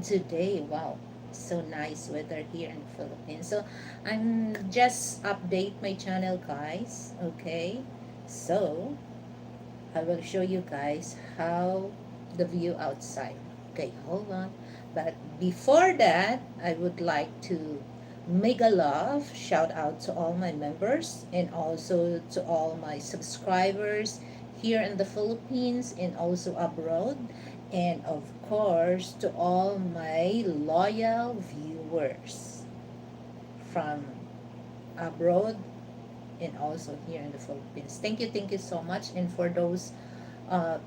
Today, wow, so nice weather here in the Philippines. So I'm just update my channel, guys. Okay, so I will show you guys how the view outside. Okay, hold on. But before that, I would like to make a love shout out to all my members and also to all my subscribers here in the Philippines and also abroad, and of course to all my loyal viewers from abroad and also here in the Philippines. Thank you so much. And for those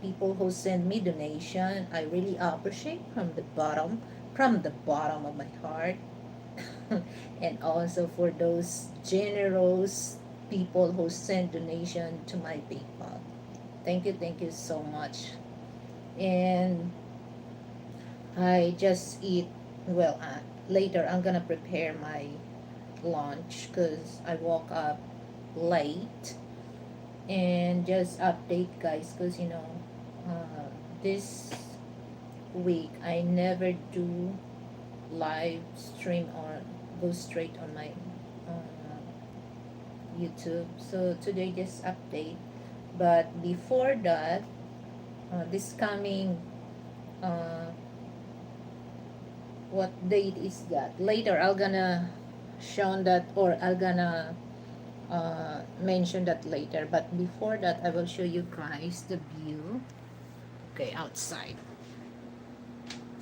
people who send me donation, I really appreciate from the bottom of my heart. And also for those generous people who send donation to my PayPal. Thank you so much. And I just eat, well, later I'm gonna prepare my lunch because I woke up late. And just update, guys, because this week I never do live stream or go straight on my YouTube. So today just update. But before that, this coming uh, what date is that? Later I'll gonna show that, or I'll gonna mention that later. But before that, I will show you guys the view. Okay, outside.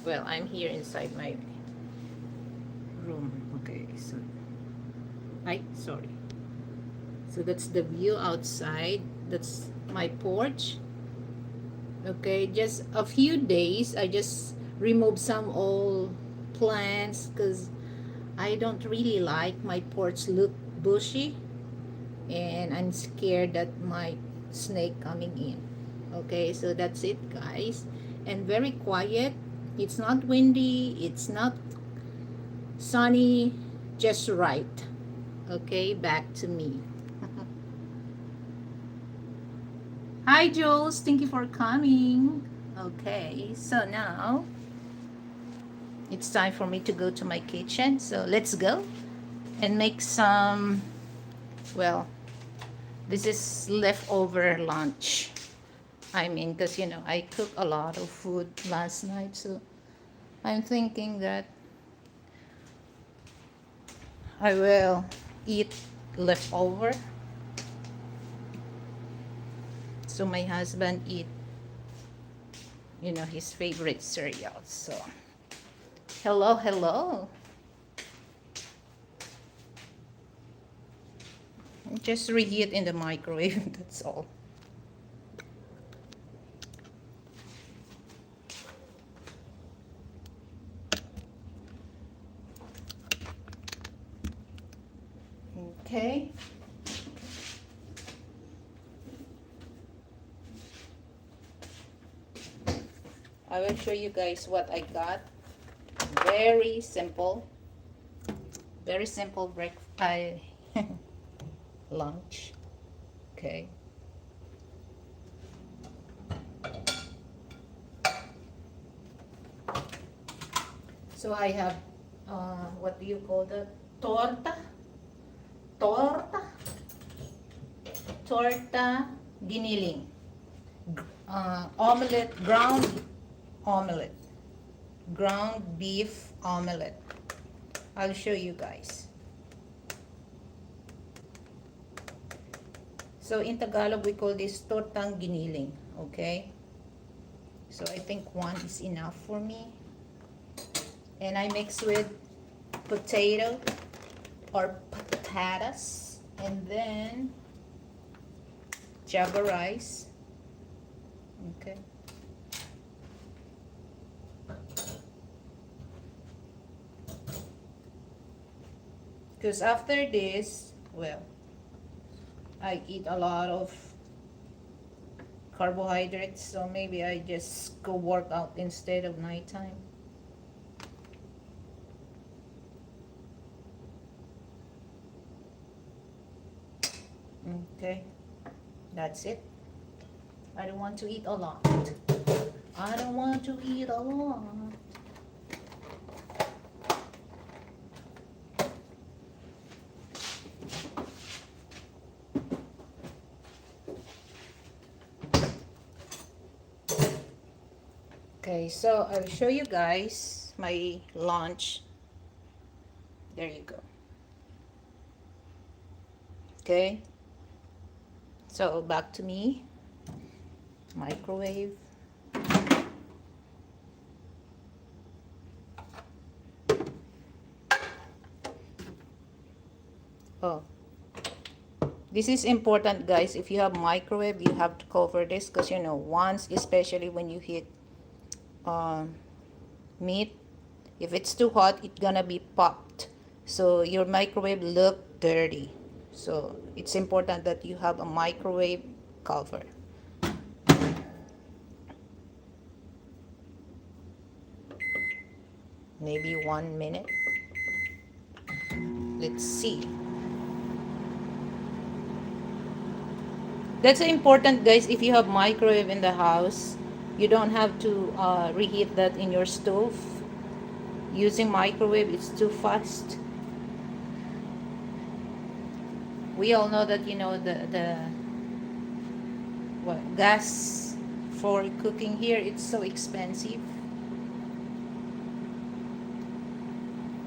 Well, I'm here inside my room. Okay, so I sorry. So that's the view outside. That's my porch. Okay, just a few days. I just removed some old plants because I don't really like my porch look bushy, and I'm scared that my snake coming in. Okay, so that's it, guys. And very quiet. It's not windy. It's not sunny. Just right. Okay, back to me. Hi, Jules. Thank you for coming. Okay, so now it's time for me to go to my kitchen. So let's go and make some, well, this is leftover lunch. I mean, because I cooked a lot of food last night. So I'm thinking that I will eat leftover. So my husband eat, his favorite cereal. So hello, hello. Just reheat in the microwave. That's all. Okay. I will show you guys what I got. Very simple. Very simple breakfast. Lunch. Okay. So I have, what do you call that? Torta. Torta. Torta giniling. Omelette, ground omelette. Ground beef omelette. I'll show you guys. So in Tagalog, we call this tortang giniling. Okay? So I think one is enough for me. And I mix with potato or patatas. And then java rice. Okay. Because after this, well, I eat a lot of carbohydrates, so maybe I just go work out instead of nighttime. Okay, that's it. I don't want to eat a lot. I don't want to eat a lot. Okay, so I'll show you guys my lunch. There you go. Okay, so back to me. Microwave. Oh, this is important, guys. If you have microwave, you have to cover this because you know once, especially when you heat um, meat, if it's too hot, it's gonna be popped. So your microwave look dirty. So it's important that you have a microwave cover. Maybe 1 minute. Let's see. That's important, guys. If you have microwave in the house, you don't have to reheat that in your stove. Using microwave, it's too fast. We all know that the what, gas for cooking here, it's so expensive.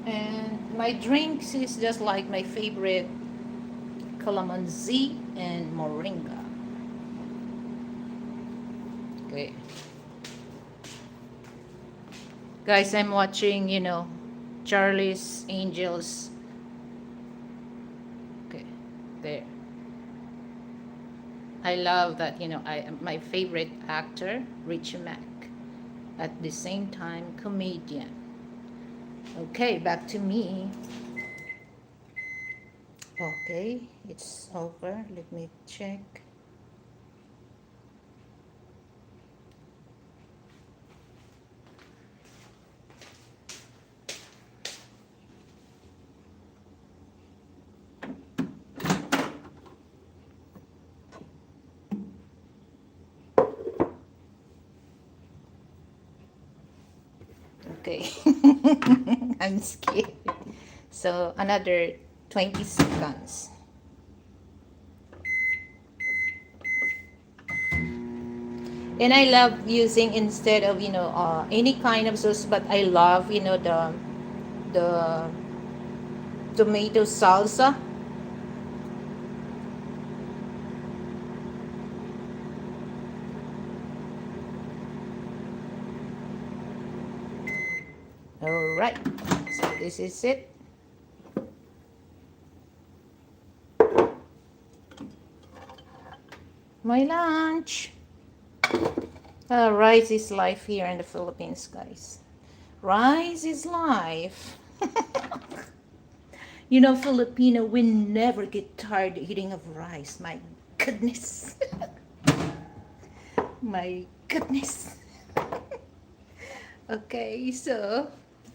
And my drinks is just like my favorite calamansi and moringa. Okay. Guys, I'm watching, Charlie's Angels. Okay, there. I love that, my favorite actor, Richie Mack. At the same time, comedian. Okay, back to me. Okay, it's over. Let me check. Okay. I'm scared. So another 20 seconds. And I love using instead of any kind of sauce, but I love the tomato salsa. All right. So this is it. My lunch. Rice is life here in the Philippines, guys. Rice is life. Filipino, we never get tired eating of rice. My goodness. My goodness. Okay, so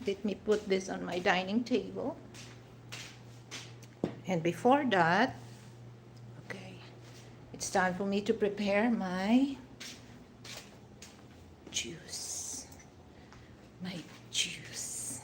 let me put this on my dining table. And before that, okay, it's time for me to prepare my juice. My juice.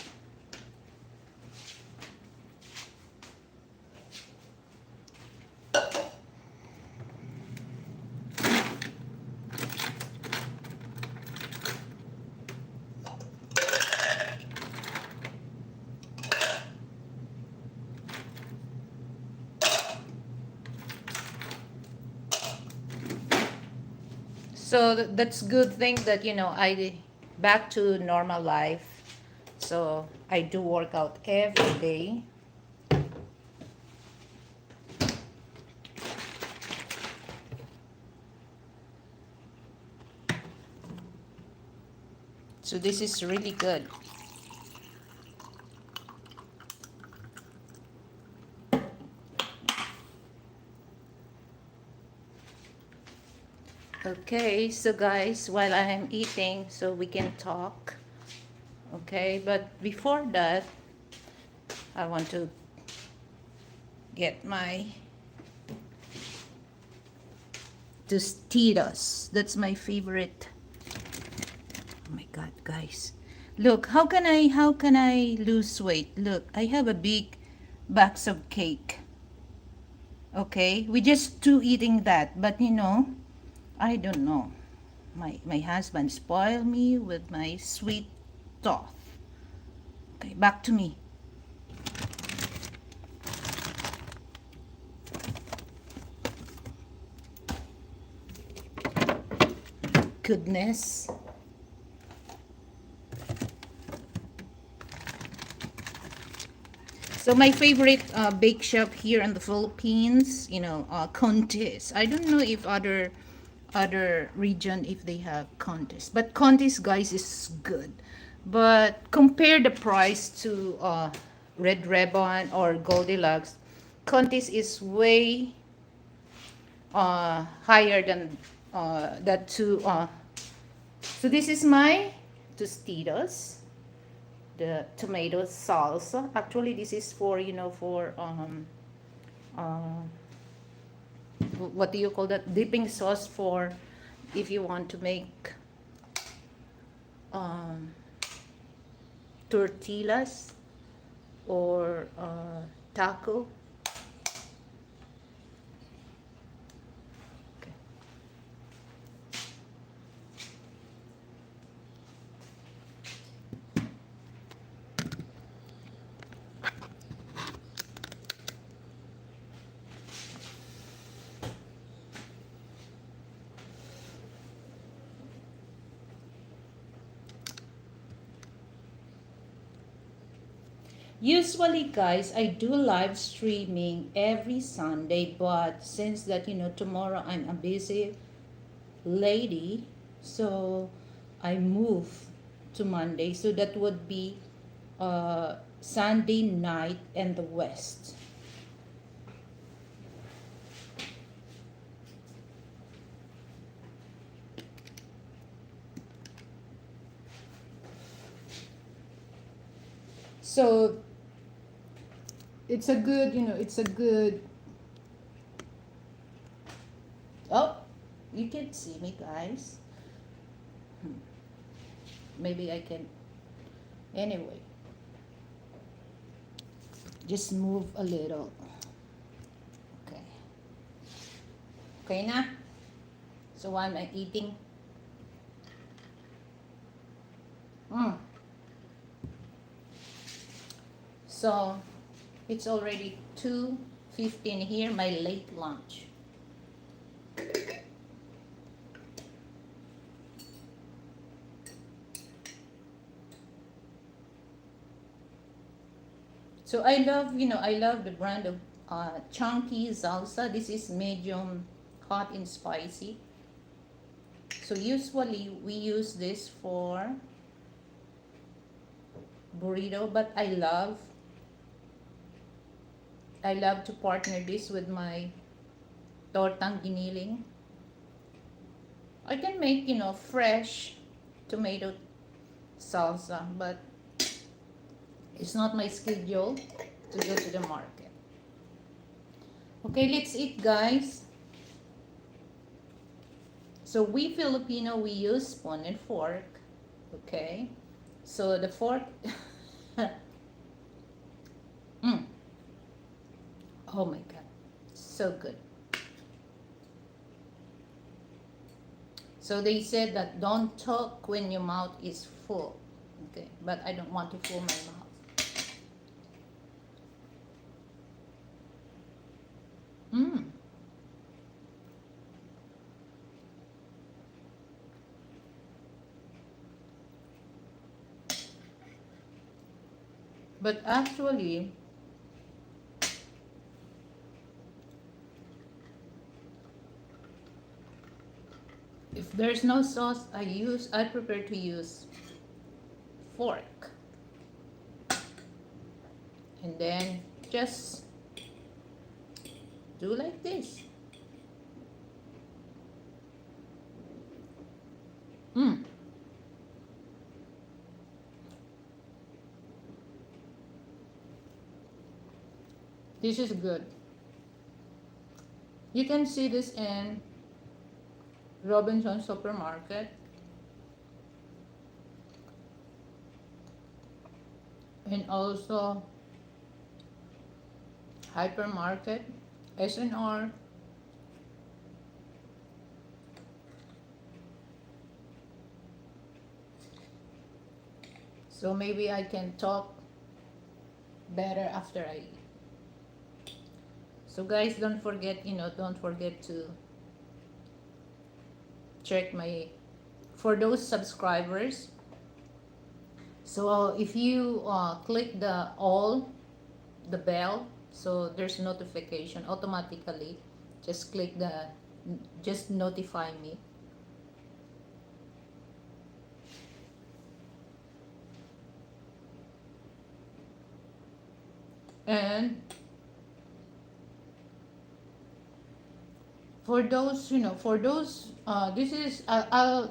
So that's good thing that I back to normal life. So I do work out every day. So this is really good. Okay, so guys, while I am eating, so we can talk. Okay, but before that, I want to get my Tostitos. That's my favorite. Oh my god, guys. Look, how can I lose weight? Look, I have a big box of cake. Okay, we just two eating that, but I don't know. My husband spoiled me with my sweet tooth. Okay, back to me. Goodness. So my favorite bake shop here in the Philippines, Contis. I don't know if other region if they have Contis, but Contis, guys, is good. But compare the price to Red Ribbon or Goldilocks, Contis is way higher than that two. So this is my Tostitos, the tomato salsa. Actually, this is for uh, what do you call that, dipping sauce for if you want to make um, tortillas or taco. Okay. Usually, guys, I do live streaming every Sunday, but since that tomorrow I'm a busy lady, so I move to Monday. So that would be Sunday night in the West. So it's a good, it's a good. Oh, you can see me, guys. Maybe I can. Anyway, just move a little. Okay. Okay na? So while I'm eating. Mm. So it's already 2:15 here, my late lunch. So I love the brand of Chunky Salsa. This is medium hot and spicy. So usually we use this for burrito, but I love to partner this with my tortang giniling. I can make, fresh tomato salsa, but it's not my schedule to go to the market. Okay, let's eat, guys. So we Filipino, we use spoon and fork. Okay, so the fork. mm. Oh my god, so good. So they said that don't talk when your mouth is full. Okay, but I don't want to fill my mouth. Mm. But actually, if there's no sauce, I prefer to use fork. And then just do like this. Mm. This is good. You can see this in Robinson Supermarket and also Hypermarket, SNR, So maybe I can talk better after I eat. So guys, don't forget, don't forget to check my, for those subscribers. So if you click the bell, so there's notification automatically. Just click the, just notify me. And for those, for those, this is, I'll,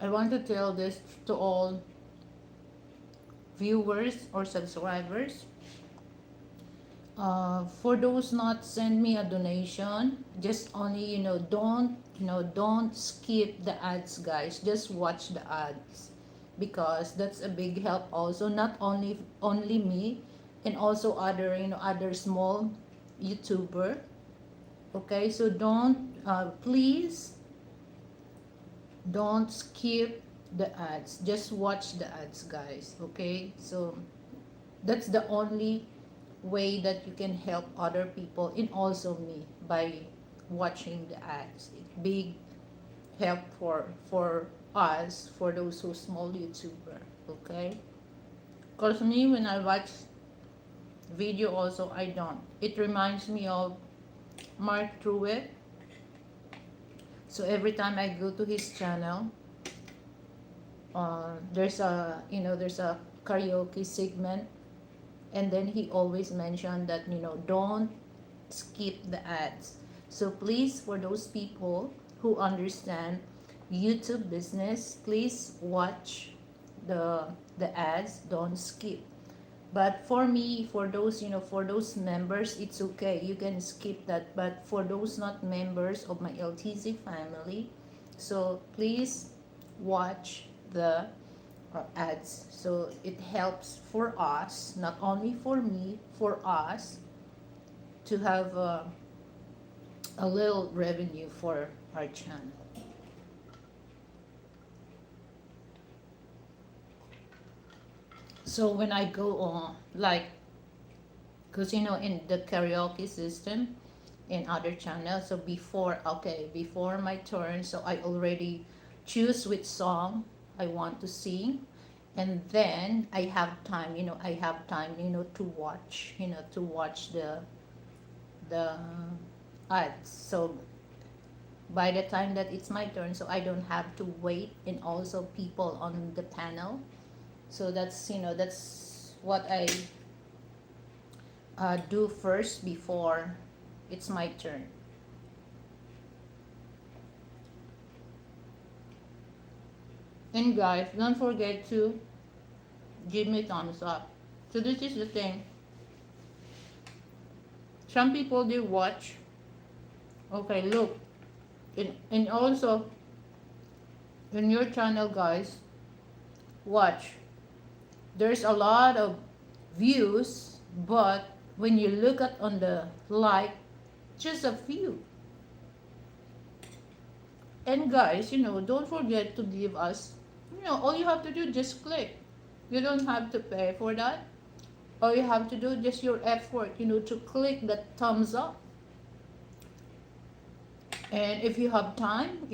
I want to tell this to all viewers or subscribers. For those not send me a donation, just only, don't skip the ads, guys. Just watch the ads, because that's a big help also, not only me, and also other, other small YouTuber. Okay, so don't, please don't skip the ads. Just watch the ads, guys. Okay, so that's the only way that you can help other people and also me, by watching the ads. Big help for us, for those who small YouTuber. Okay, because me, when I watch video also, I don't, it reminds me of Mark Truett. So every time I go to his channel, there's a, there's a karaoke segment, and then he always mentioned that, don't skip the ads. So please, for those people who understand YouTube business, please watch the ads, don't skip. But for me, for those, for those members, it's okay, you can skip that. But for those not members of my LTZ family, so please watch the ads. So it helps for us, not only for me, for us to have a little revenue for our channel. So when I go on, like, because in the karaoke system in other channels, so before, okay, before my turn, so I already choose which song I want to sing, and then I have time, to watch, the ads. So by the time that it's my turn, so I don't have to wait, and also people on the panel. So that's, that's what I do first before it's my turn. And guys, don't forget to give me thumbs up. So this is the thing. Some people, they watch. Okay, look. And also, in your channel, guys, watch. There's a lot of views, but when you look at on the like, just a few. And guys, don't forget to give us, all you have to do, just click. You don't have to pay for that. All you have to do, just your effort, to click the thumbs up. And if you have time,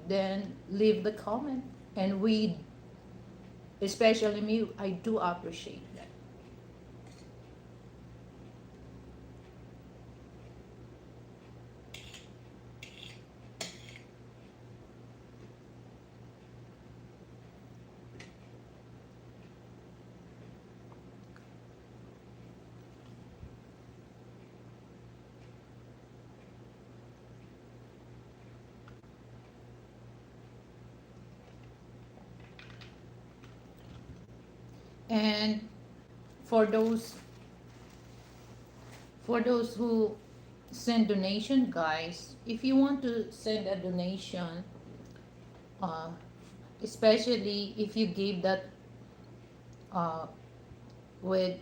then leave the comment. And we, especially me, I do appreciate that. And for those who send donation, guys, if you want to send a donation, uh, especially if you gave that uh, with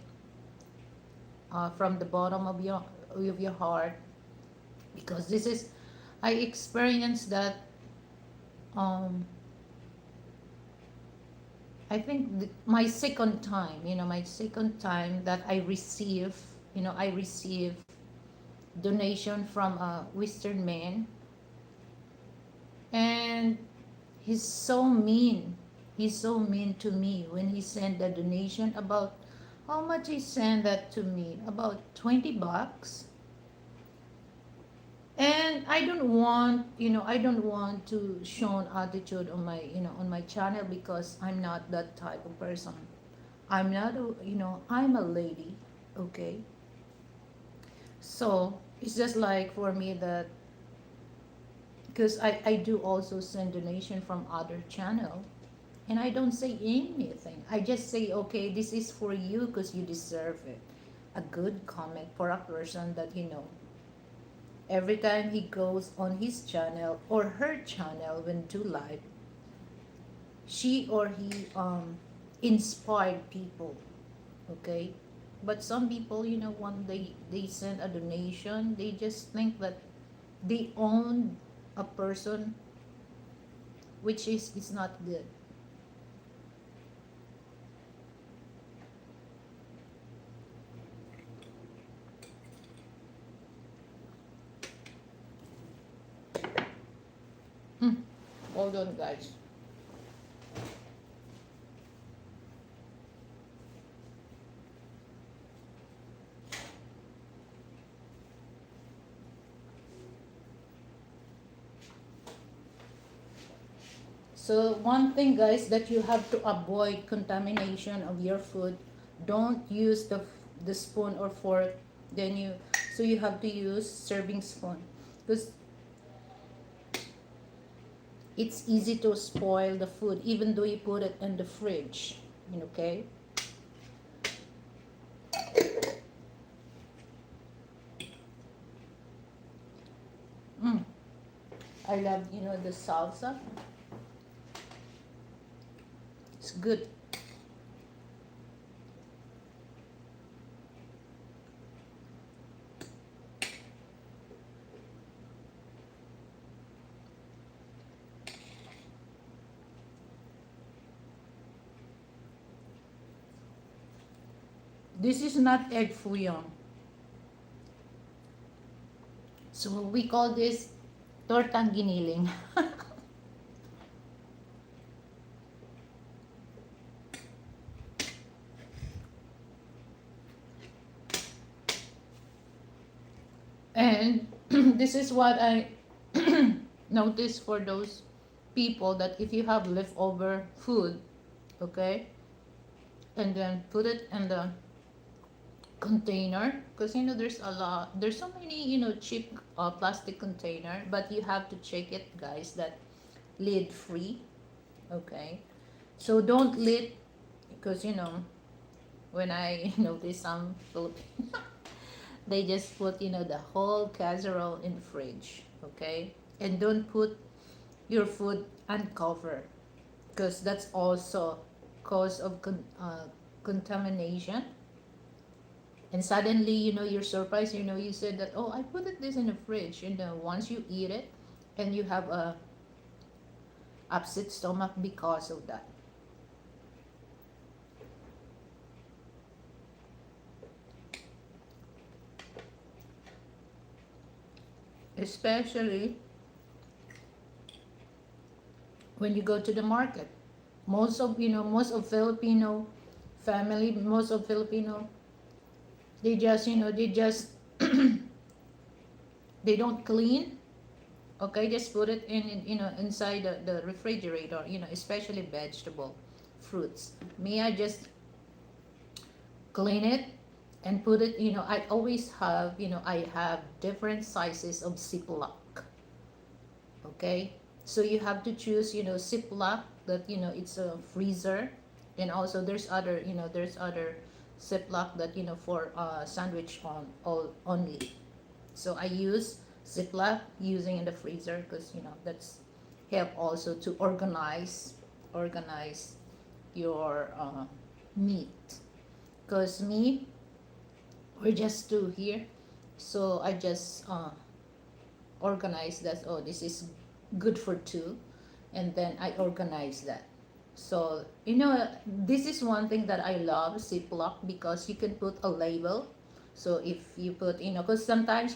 from the bottom of your heart, because this is, I experienced that, um, I think my second time, my second time that I receive, I receive donation from a Western man, and he's so mean. He's so mean to me when he sent the donation. About how much he sent that to me? About $20. And I don't want to show an attitude on my, on my channel, because I'm not that type of person. I'm not a, I'm a lady, okay? So it's just like for me that, because I do also send donation from other channel, and I don't say anything. I just say, okay, this is for you because you deserve it. A good comment for a person that, every time he goes on his channel or her channel when do live, she or he inspired people, okay? But some people, when they send a donation, they just think that they own a person, which is not good. Hmm. Hold on, guys. So one thing, guys, that you have to avoid contamination of your food. Don't use the spoon or fork. Then you have to use serving spoon, because it's easy to spoil the food even though you put it in the fridge. Okay. Mm. I love, the salsa. It's good. This is not egg fouillon. So we call this tortang giniling. And this is what I notice for those people, that if you have leftover food, okay, and then put it in the container, because there's so many, cheap plastic container, but you have to check it, guys, that lid free, okay? So don't lid, because when I notice some Philippines, they just put, the whole casserole in fridge, okay? And don't put your food uncovered, because that's also cause of contamination. And suddenly, you're surprised, you said that, oh, I put this in the fridge, and then once you eat it, and you have a upset stomach because of that. Especially when you go to the market. Most of Filipino family, most of Filipino, they just they don't clean. Okay, just put it inside the refrigerator. Especially vegetable, fruits. Me, I just clean it and put it. I always have. I have different sizes of Ziploc. Okay, so you have to choose. Ziploc that it's a freezer, and also there's other Ziploc that for sandwich only. So I use Ziploc using in the freezer, because that's help also to organize your meat. Because me, we're just two here, so I just organize that. Oh, this is good for two, and then I organize that. So, this is one thing that I love Ziploc because you can put a label. So if you put, because sometimes,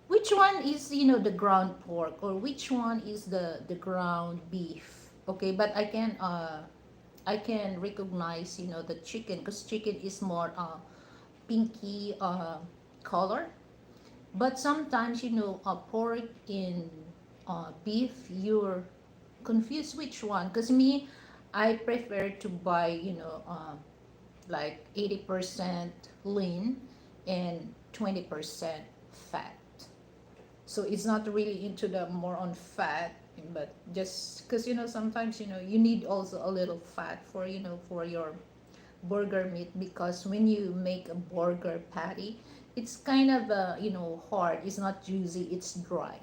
which one is, the ground pork or which one is the ground beef. Okay, but I can recognize, the chicken because chicken is more pinky color. But sometimes, pork in beef, you're confused which one. Because me, I prefer to buy, like 80% lean and 20% fat. So it's not really into the more on fat, but just because, sometimes, you need also a little fat for, for your burger meat, because when you make a burger patty, it's kind of hard. It's not juicy, it's dry.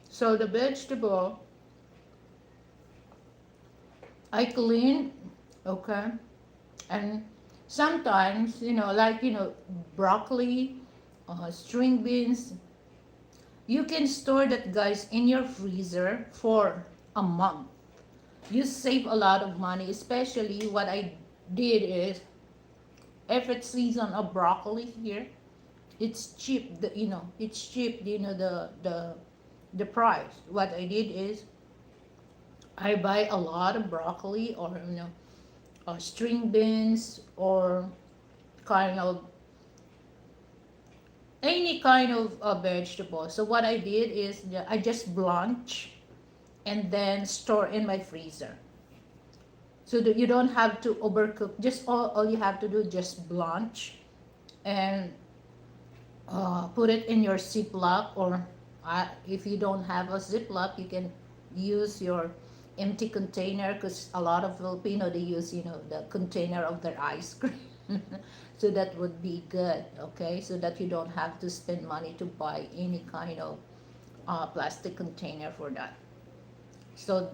So the vegetable I clean, okay, and sometimes, like, broccoli, string beans, you can store that, guys, in your freezer for a month. You save a lot of money. Especially what I did is, if it's season of broccoli here, it's cheap. It's cheap. The price. What I did is, I buy a lot of broccoli, or string beans, or kind of any kind of vegetable. So what I did is, I just blanch and then store in my freezer. So that you don't have to overcook. Just all you have to do, just blanch and put it in your Ziploc, or if you don't have a Ziploc, you can use your empty container, because a lot of Filipino, they use, the container of their ice cream. So that would be good, okay? So that you don't have to spend money to buy any kind of plastic container for that. So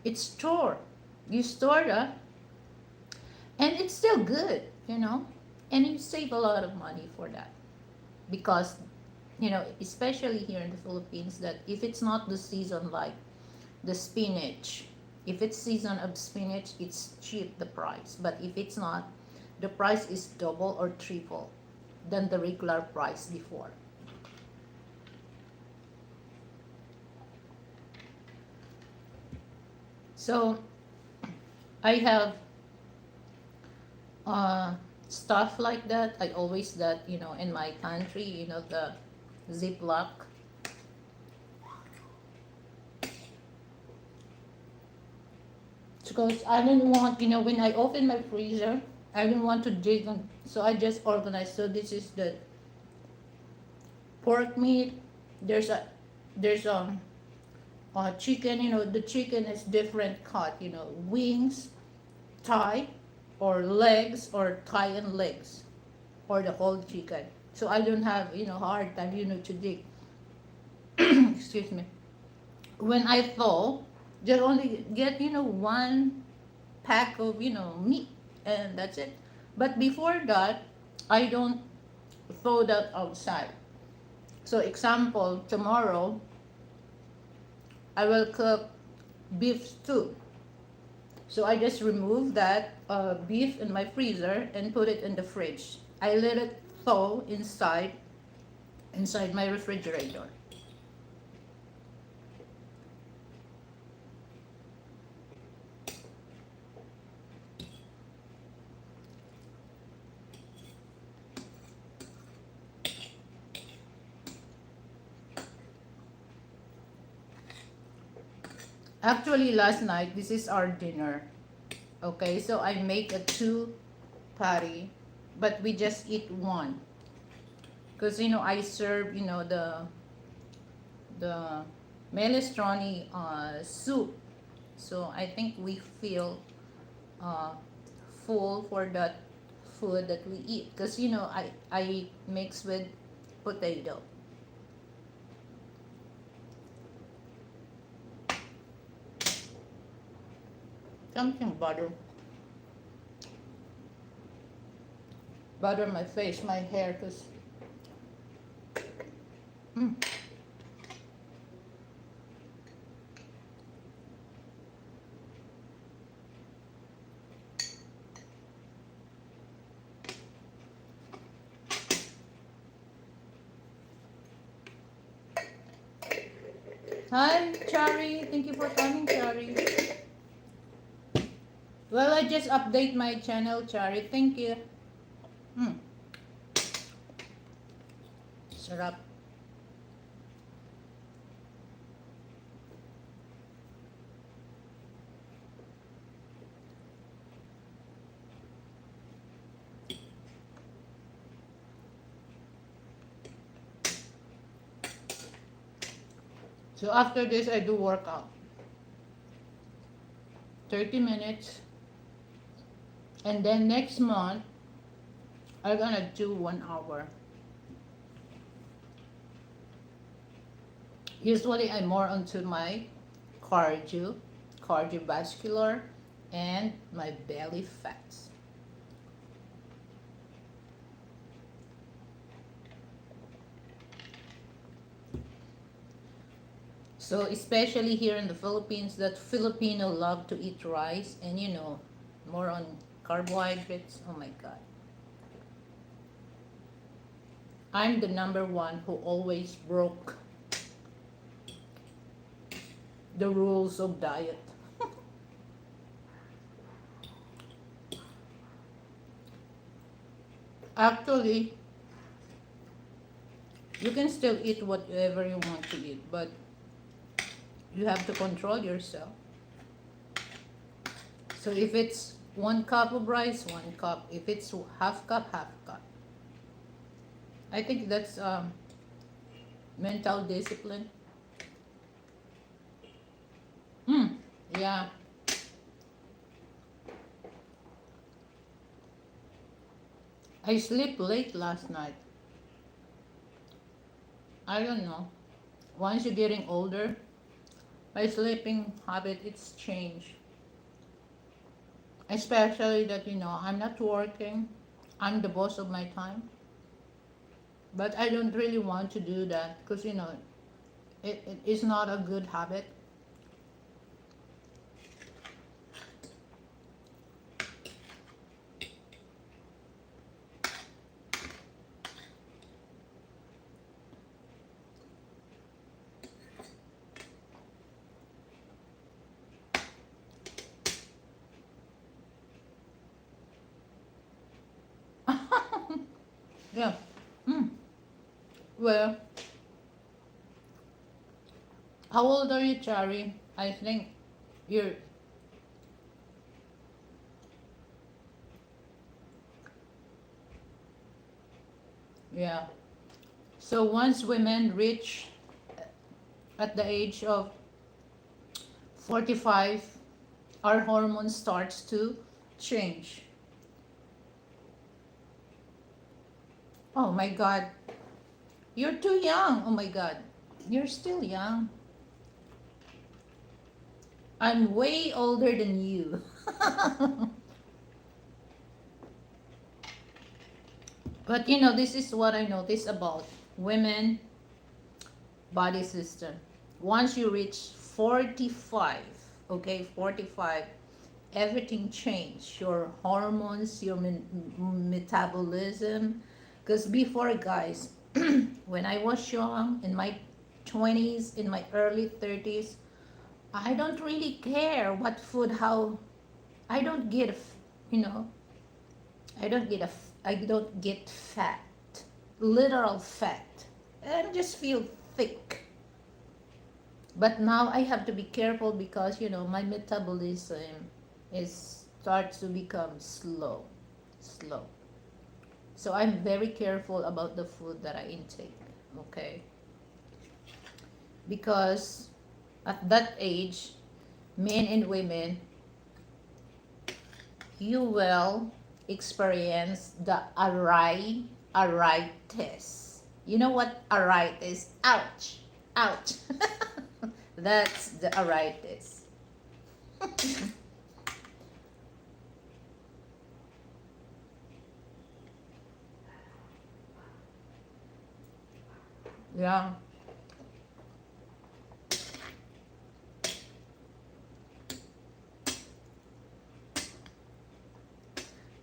it's stored. You store that, and it's still good, and you save a lot of money for that, because especially here in the Philippines, that if it's not the season, like the spinach, if it's season of spinach, it's cheap, the price. But if it's not, the price is double or triple than the regular price before. So I have uh, stuff like that. I always that, in my pantry, the Ziploc. Because I didn't want, when I open my freezer, I didn't want to dig on, so I just organized. So this is the pork meat. There's a there's chicken. The chicken is different cut. Wings, thigh, or legs, or thigh and legs, or the whole chicken. So I don't have, hard time, to dig. Excuse me. When I thaw, just only get, one pack of, meat, and that's it. But before that, I don't throw that outside. So example, tomorrow I will cook beef stew. So I just remove that beef in my freezer and put it in the fridge. I let it thaw inside my refrigerator. Actually, last night, this is our dinner. Okay, so I make a two patty, but we just eat one. Because, I serve, the minestrone soup. So I think we feel uh, full for that food that we eat. Because, I mix with potato. Something butter. bother my face, my hair, because mm. Hi, Chari. Thank you for coming, Chari. Well, I just update my channel, Chari. Thank you. Mm. Sarap. So after this, I do workout. 30 minutes. And then next month, I'm gonna do 1 hour. Usually, I'm more onto my cardio, cardiovascular, and my belly fats. So especially here in the Philippines, that Filipino love to eat rice and more on carbohydrates. Oh my God. I'm the number one who always broke the rules of diet. Actually, you can still eat whatever you want to eat, but you have to control yourself. So if it's 1 cup of rice, 1 cup. If it's half cup, half cup. I think that's mental discipline. Hmm. Yeah. I sleep late last night. I don't know. Once you're getting older, my sleeping habit it's changed. Especially that I'm not working. I'm the boss of my time. But I don't really want to do that because it is not a good habit. Yeah. Mm. Well, how old are you, Chari? I think you're yeah. So once women reach at the age of 45, our hormone starts to change. Oh my God, you're too young. Oh my God, you're still young. I'm way older than you. But this is what I notice about women body system. Once you reach 45, okay, 45, everything change. Your hormones, your metabolism. Because before, guys, when I was young, in my 20s, in my early 30s, I don't really care what food, how I don't get, you know, I don't get fat, literal fat. I just feel thick. But now I have to be careful because my metabolism is starts to become slow. So I'm very careful about the food that I intake. Okay, because at that age, men and women, you will experience the arthritis. You know what arthritis? Ouch, ouch. That's the arthritis. Yeah.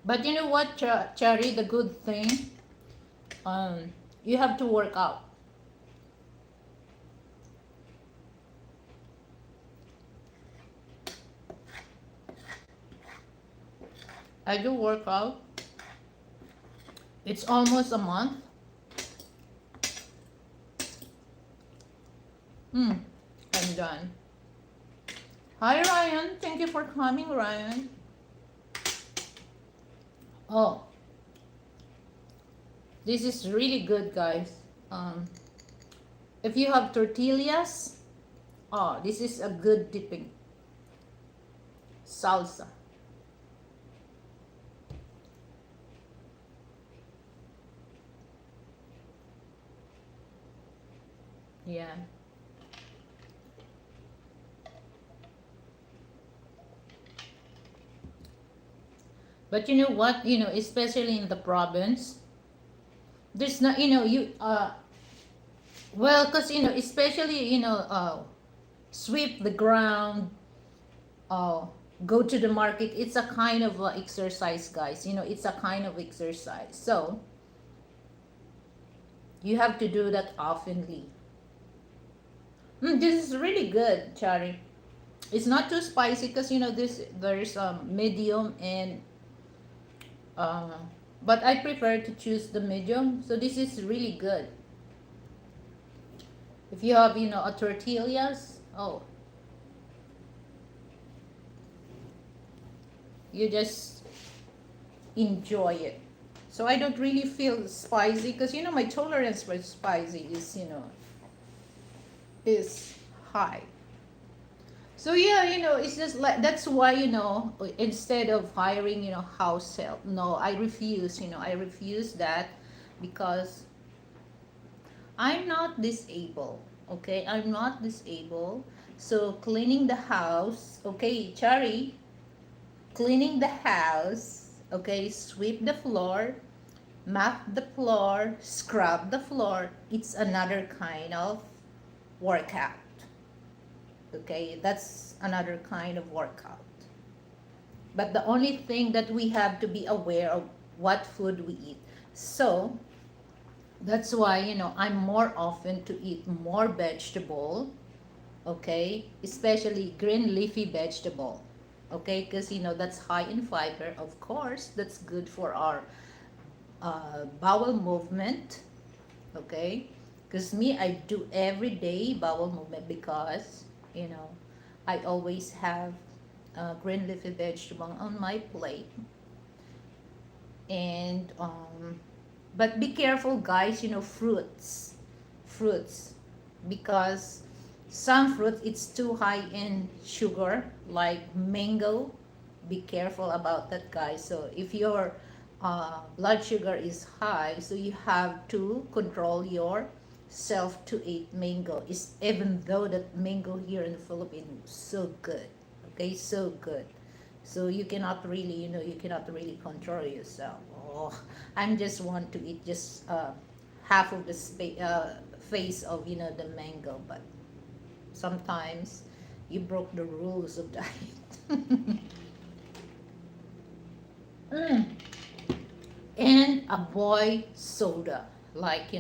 But you know what, Cherry, the good thing, um, you have to work out. I do work out. It's almost a month. Hmm. I'm done. Hi, Ryan. Thank you for coming, Ryan. Oh, this is really good, guys. Um, if you have tortillas, oh, this is a good dipping salsa. Yeah. But you know what? You know, especially in the province, there's not, you know, well, cause you know, especially sweep the ground, uh, go to the market. It's a kind of exercise, guys. You know, it's a kind of exercise. So you have to do that oftenly. This is really good, Chari. It's not too spicy because you know this. There's medium and uh, but I prefer to choose the medium. So this is really good. If you have a tortillas, oh, you just enjoy it. So I don't really feel spicy because you know my tolerance for spicy is is high. So yeah, it's just like that's why instead of hiring house help, no, I refuse. I refuse that because I'm not disabled. Okay, I'm not disabled. So cleaning the house, okay, Chari, cleaning the house, okay, sweep the floor, mop the floor, scrub the floor. It's another kind of workout. Okay, that's another kind of workout. But the only thing that we have to be aware of what food we eat. So that's why I'm more often to eat more vegetable, okay, especially green leafy vegetable, okay, because that's high in fiber. Of course, that's good for our bowel movement, okay, because me, I do every day bowel movement because you know I always have green leafy vegetable on my plate. And but be careful, guys, fruits, because some fruits it's too high in sugar, like mango. Be careful about that, guys. So if your blood sugar is high, so you have to control your self to eat mango, is even though that mango here in the Philippines is so good, okay, so good. So you cannot really control yourself. Oh, I'm just want to eat just half of the face of the mango, but sometimes you broke the rules of diet. Mm. And avoid soda, like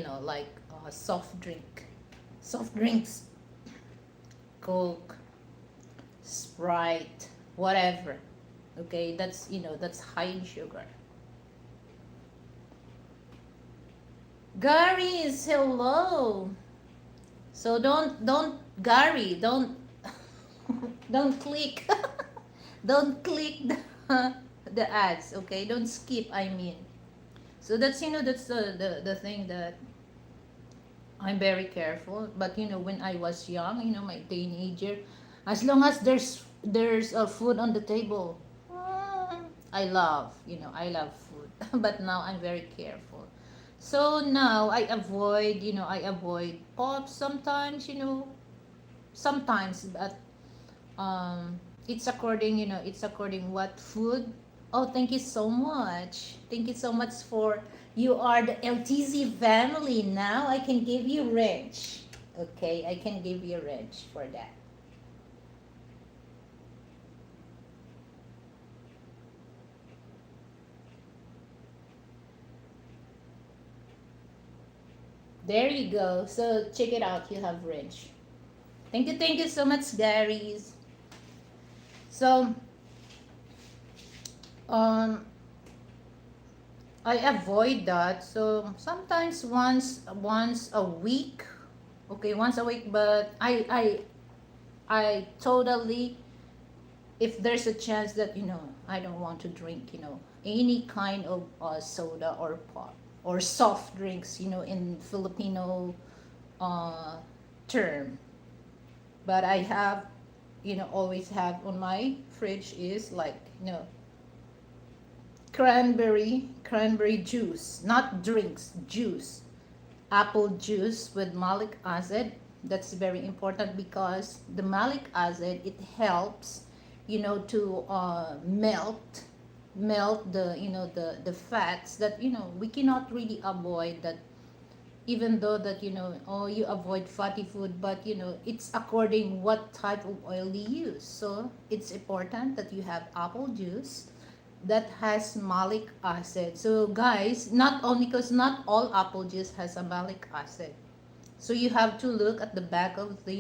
soft drinks, Coke, Sprite, whatever. Okay, that's high in sugar. Gary is hello. So don't Gary, don't click don't click the ads, okay? Don't skip, I mean. So that's the thing that I'm very careful. But when I was young, my teenager, as long as there's a food on the table, I love food. But now I'm very careful. So now I avoid pop sometimes, sometimes, but um it's according what food. Oh, thank you so much. Thank you so much for you are the LTZ family. Now I can give you wrench. Okay, I can give you wrench for that. There you go. So check it out. You have wrench. Thank you so much, Gary's. So um I avoid that. So sometimes once a week. Okay, once a week, but I totally, if there's a chance that I don't want to drink any kind of soda or pop or soft drinks in Filipino uh, term, but I have always have on my fridge is like cranberry juice, not drinks, juice, apple juice with malic acid. That's very important because the malic acid, it helps to melt the the fats that we cannot really avoid that, even though that oh, you avoid fatty food, but it's according what type of oil you use. So it's important that you have apple juice that has malic acid. So guys, not only, because not all apple juice has a malic acid, so you have to look at the back of the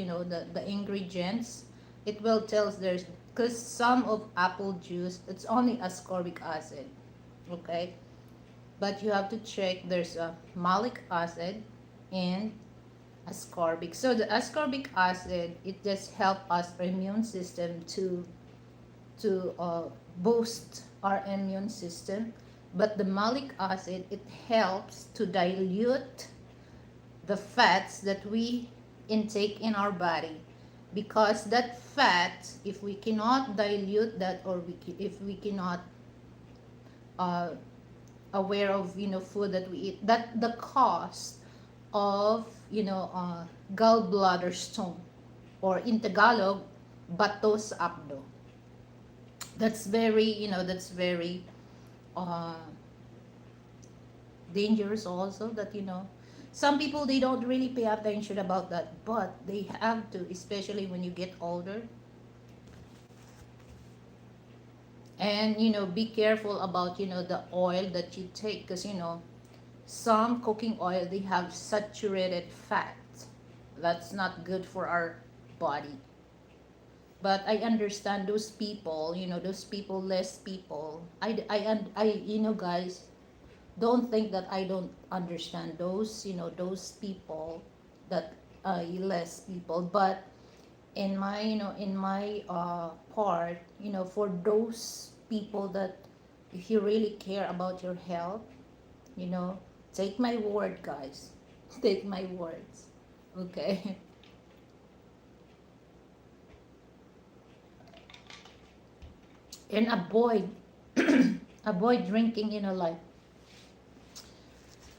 the ingredients. It will tell us there's, because some of apple juice, it's only ascorbic acid. Okay, but you have to check there's a malic acid and ascorbic. So the ascorbic acid, it just help us immune system to boost our immune system, but the malic acid, it helps to dilute the fats that we intake in our body, because that fat, if we cannot dilute that, or if we cannot uh, aware of food that we eat, that the cause of gallbladder stone, or in Tagalog, bato sa abdo. That's very that's very uh, dangerous also, that some people, they don't really pay attention about that, but they have to, especially when you get older. And be careful about the oil that you take, because some cooking oil, they have saturated fat. That's not good for our body. But I understand those people, those people, less people. I guys, don't think that I don't understand those, those people that less people. But in my, in my part, for those people that, if you really care about your health, you know, take my word, guys. Take my words. Okay. And avoid avoid drinking, like,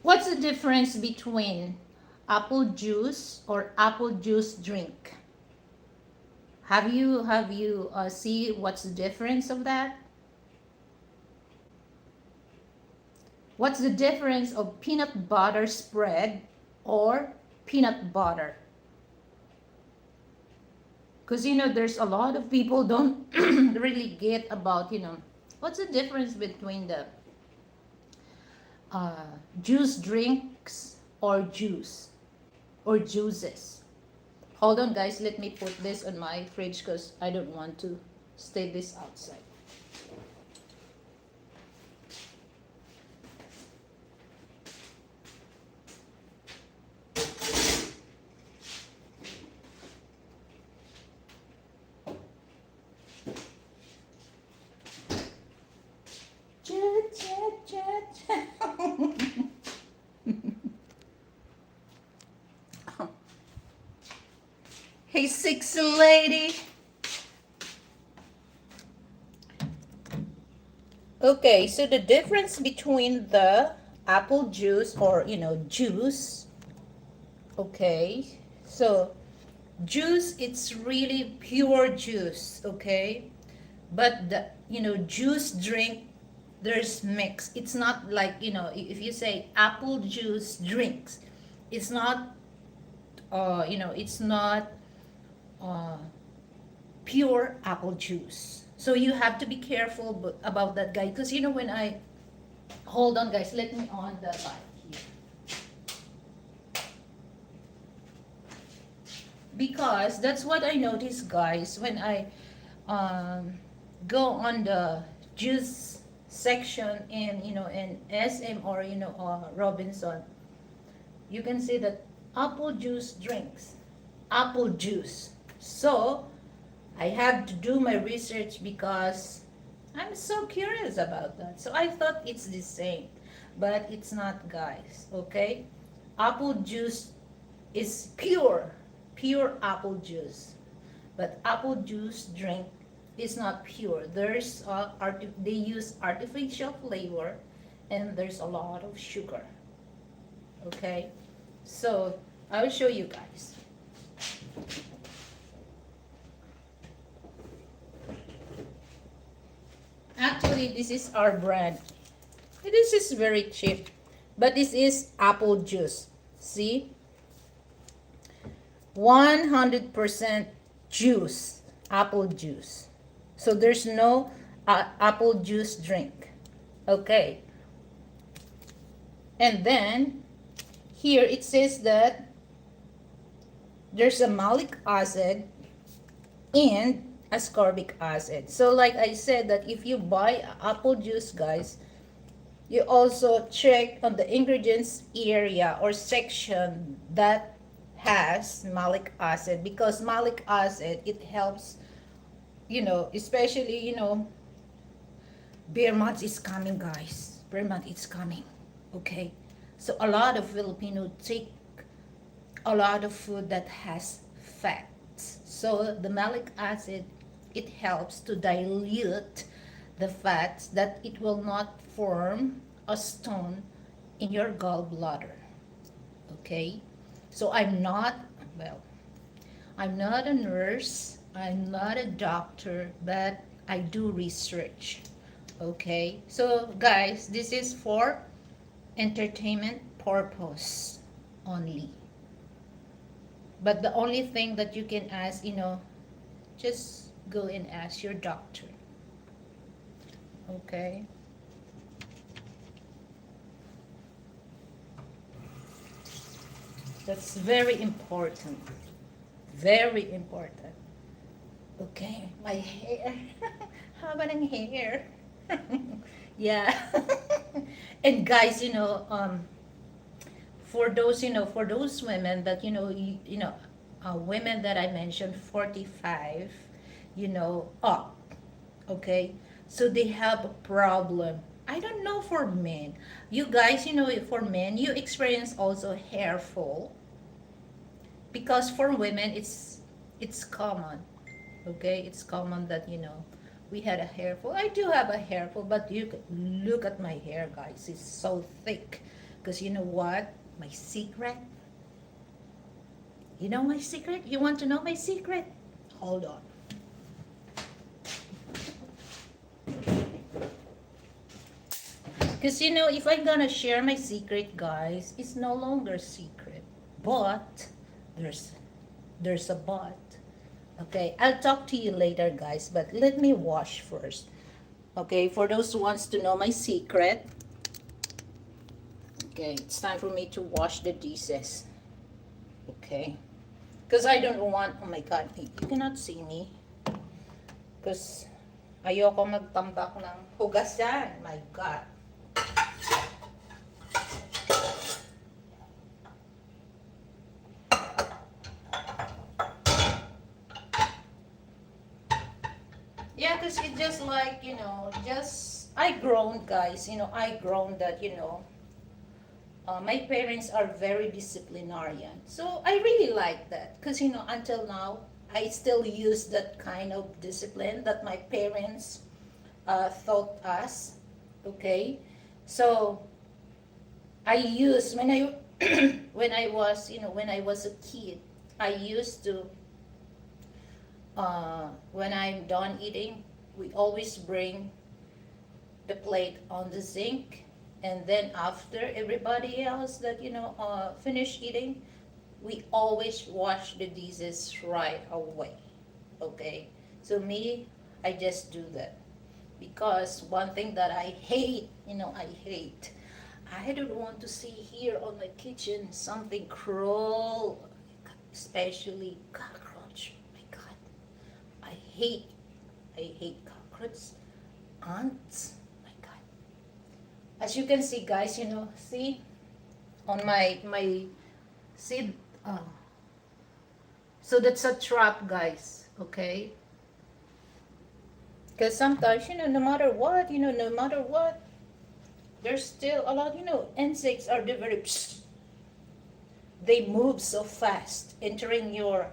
what's the difference between apple juice or apple juice drink? Have you see what's the difference of that? What's the difference of peanut butter spread or peanut butter? Because there's a lot of people don't really get about what's the difference between the juice drinks or juice or juices. Hold on, guys, let me put this on my fridge because I don't want to stay this outside. Hey, sexy lady. Okay, so the difference between the apple juice or juice. Okay, so juice, it's really pure juice. Okay, but the juice drink, there's mix. It's not like, if you say apple juice drinks, it's not, it's not uh, pure apple juice. So you have to be careful about that, guy. Because when I hold on, guys, let me on the light here. Because that's what I noticed, guys, when I um, go on the juice section in SM, or Robinson. You can see that apple juice drinks, apple juice. So I have to do my research because I'm so curious about that. So I thought it's the same, but it's not, guys. Okay, apple juice is pure apple juice. But apple juice drink is not pure. They use artificial flavor, and there's a lot of sugar. Okay, so I will show you guys. Actually, this is our brand. This is very cheap, but this is apple juice. See, 100% juice, apple juice. So there's no apple juice drink. Okay. And then here it says that there's a malic acid and ascorbic acid. So like I said, that if you buy apple juice, guys, you also check on the ingredients area or section that has malic acid, because malic acid, it helps, especially, beer month is coming, guys. Beer month is coming. Okay, so a lot of Filipino take a lot of food that has fats. So the malic acid, it helps to dilute the fats, that it will not form a stone in your gallbladder. Okay, so well, I'm not a nurse, I'm not a doctor, but I do research. Okay, so guys, this is for entertainment purpose only. But the only thing that you can ask, just go and ask your doctor. Okay? That's very important. Very important. Okay, my hair. Haba ng hair. Yeah. And guys, for those women that, women that I mentioned, 45, up. Okay? So they have a problem. I don't know for men. You guys, for men, you experience also hair fall, because for women it's common. Okay, it's common that we had a hair fall. I do have a hair fall, but look at my hair, guys. It's so thick. Because you know what, my secret, my secret, you want to know my secret? Hold on. Because if I'm gonna share my secret, guys, it's no longer secret. But there's a but. Okay, I'll talk to you later, guys, but let me wash first. Okay, for those who wants to know my secret. Okay, it's time for me to wash the dishes. Okay. Because I don't want, oh my God, you cannot see me. Because ayoko magtambak ng hugasan. My God. Yeah, because it's just like, I grown, guys. I grown that, my parents are very disciplinarian. So I really like that. Because, until now, I still use that kind of discipline that my parents taught us. Okay? So I used, when I, when I was a kid, I used to, when I'm done eating, we always bring the plate on the sink, and then after everybody else that finish eating, we always wash the dishes right away. Okay, so me, I just do that because one thing that I hate, I hate, I don't want to see here on my kitchen something crawl, especially cockroach. My God, I hate, I hate cockroach, ants. My God, as you can see, guys, see on my see. Oh, so that's a trap, guys. Okay, because sometimes no matter what, no matter what, there's still a lot. Insects are the very. They move so fast, entering your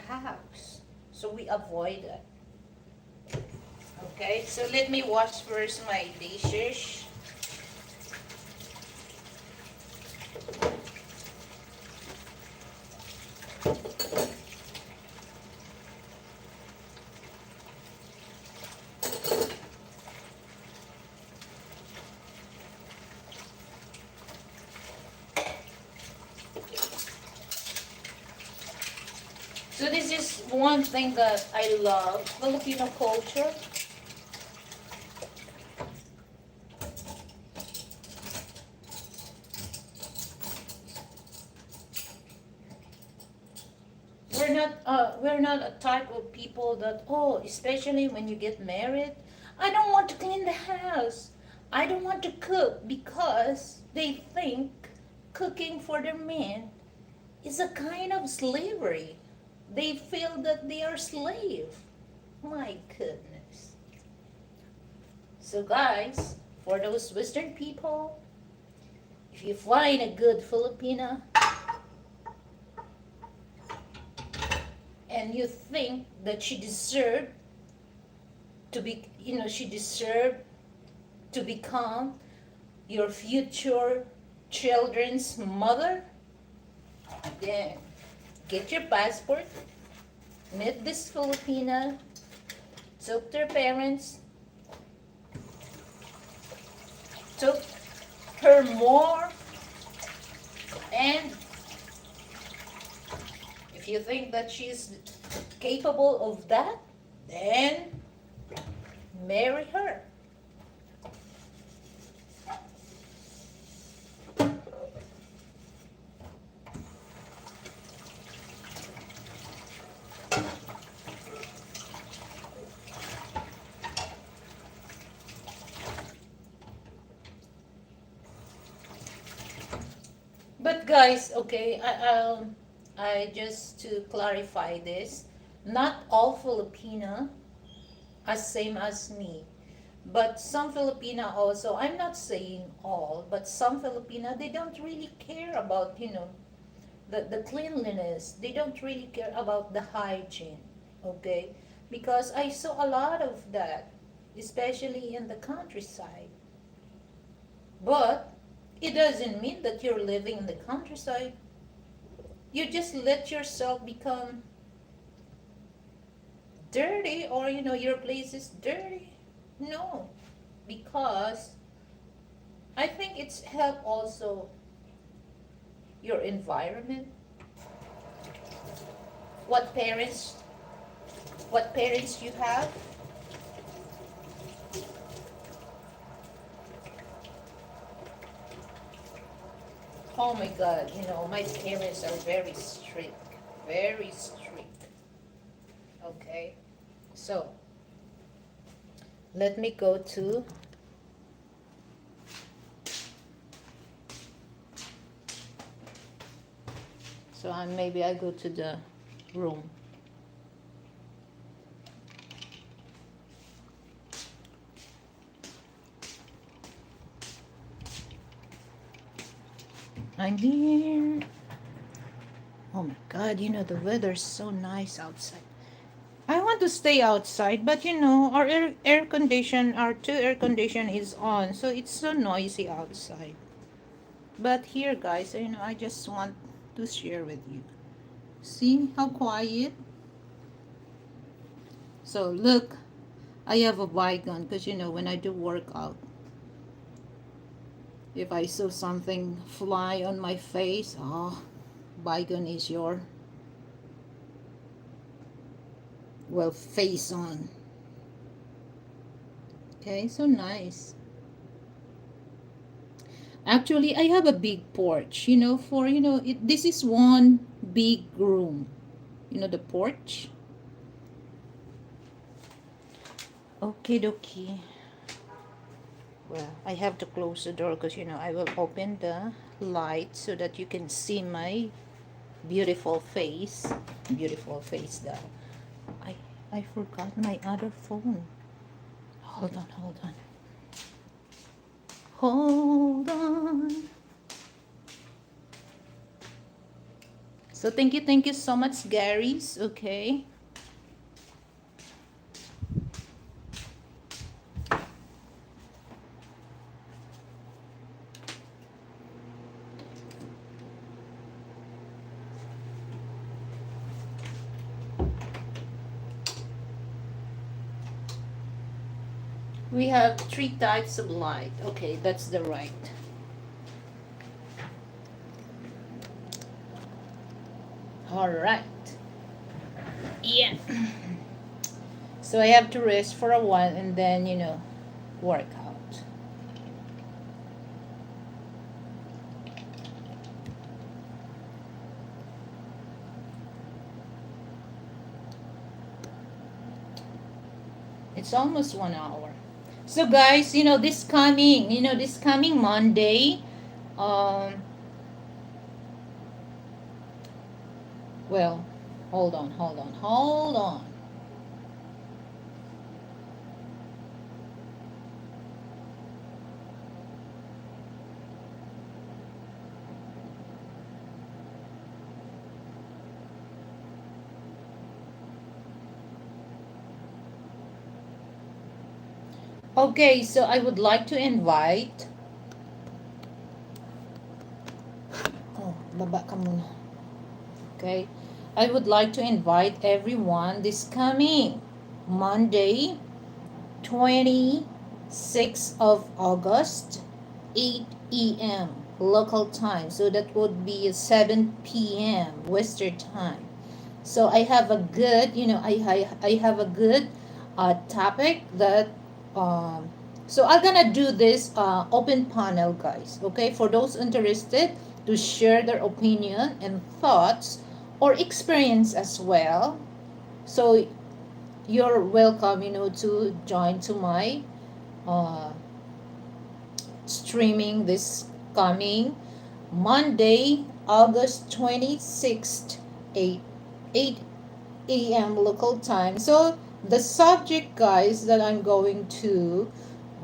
house. So we avoid that. Okay, so let me wash first my dishes. So this is one thing that I love, Filipino culture. We're not a type of people that, especially when you get married, I don't want to clean the house. I don't want to cook because they think cooking for their men is a kind of slavery. They feel that they are slave. My goodness. So guys, for those Western people, if you find a good Filipina and you think that she deserved to become your future children's mother, then get your passport, meet this Filipina, talk to her parents, talk her more, and if you think that she's capable of that, then marry her. But guys, okay, I just to clarify this, not all Filipina are same as me. But some Filipina also, I'm not saying all, but some Filipina, they don't really care about, the cleanliness. They don't really care about the hygiene, okay? Because I saw a lot of that, especially in the countryside. But it doesn't mean that you're living in the countryside. You just let yourself become dirty, or your place is dirty. No, because I think it's help also your environment. What parents what parents you have. Oh my God, my parents are very strict, very strict. Okay, so let me go to. So maybe I go to the room. I'm here. Oh my God, the weather's so nice outside. I want to stay outside, but our our two air condition is on, so it's so noisy outside. But here, guys, I just want to share with you. See how quiet? So look, I have a Baygon because when I do workout, if I saw something fly on my face, oh, Baygon is your, well, face on. Okay, so nice. Actually, I have a big porch, for, this is one big room. The porch. Okay, dokie. Well, I have to close the door because, I will open the light so that you can see my beautiful face. Beautiful face, though. I, I forgot my other phone. Hold on, hold on. Hold on. So thank you so much, Gary's. Okay. We have three types of light. Okay, that's the right. All right. Yeah. So I have to rest for a while and then, work out. It's almost 1 hour. So guys, this coming Monday, um, well, hold on. Okay, so I would like to invite, baba ka muna. Okay, I would like to invite everyone this coming Monday, 26th of August, 8 a.m. local time. So that would be 7 p.m. Western time. So I have a good, I have a good topic that, so I'm gonna do this open panel, guys. Okay, for those interested to share their opinion and thoughts or experience as well. So you're welcome, to join to my uh, streaming this coming Monday, August 26th, 8, 8 a.m. local time. So the subject, guys, that I'm going to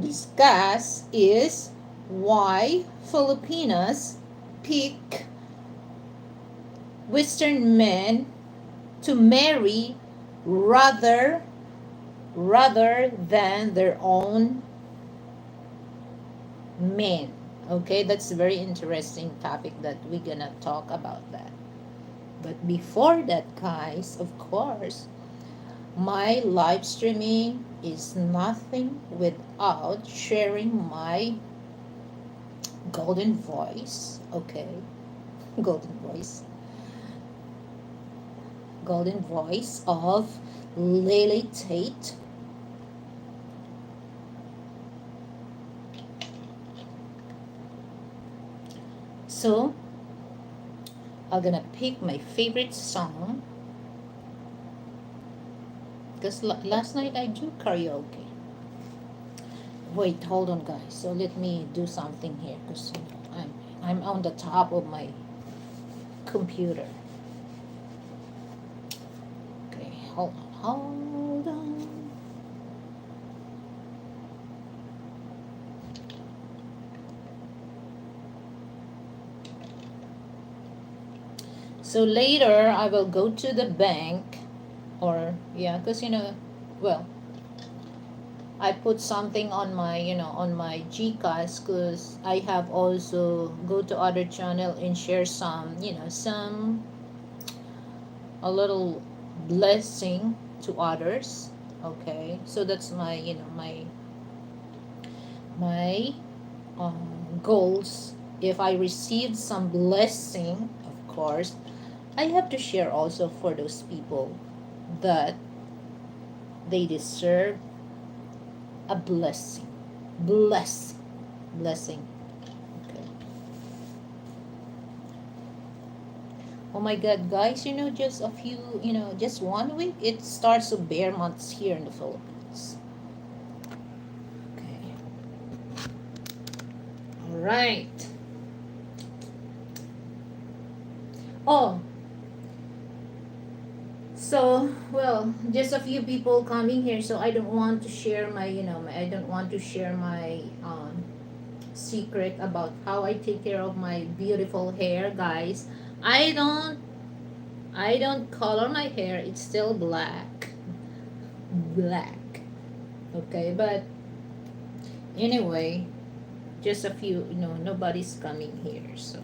discuss is why Filipinas pick Western men to marry rather rather than their own men. Okay, that's a very interesting topic that we're gonna talk about that. But before that, guys, of course, my live streaming is nothing without sharing my golden voice. Okay, golden voice. Golden voice of Lily Tate. So I'm gonna pick my favorite song because last night I do karaoke. Wait, hold on, guys. So let me do something here because I'm on the top of my computer. Okay, hold on. So later I will go to the bank, or yeah, because well, I put something on my on my GCash because I have also go to other channel and share some some a little blessing to others. Okay, so that's my, my goals. If I receive some blessing, of course, I have to share also for those people that they deserve a blessing. Blessing. Blessing. Okay. Oh my God, guys, just a few, just 1 week, it starts to bear months here in the Philippines. Okay. All right. Oh, so, well, just a few people coming here, so I don't want to share my, I don't want to share my secret about how I take care of my beautiful hair, guys. I don't I don't color my hair. It's still black. Black. Okay, but anyway, just a few, nobody's coming here. So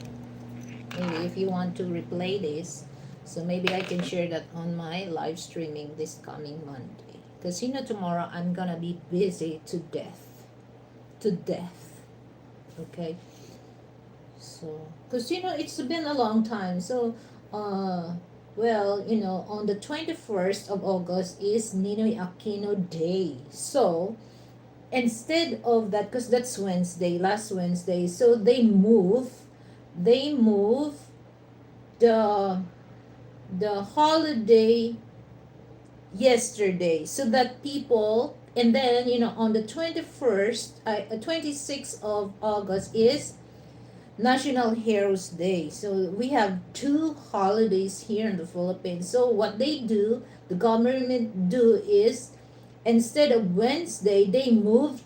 maybe if you want to replay this, so maybe I can share that on my live streaming this coming Monday. Because tomorrow I'm gonna be busy to death. To death. Okay? So, because it's been a long time. So, uh, well, on the 21st of August is Ninoy Aquino Day. So, instead of that, because that's Wednesday, last Wednesday, so they move the holiday yesterday so that people, and then on the 21st, 26th of August is National Heroes Day. So we have two holidays here in the Philippines. So what they do, the government do is instead of Wednesday, they move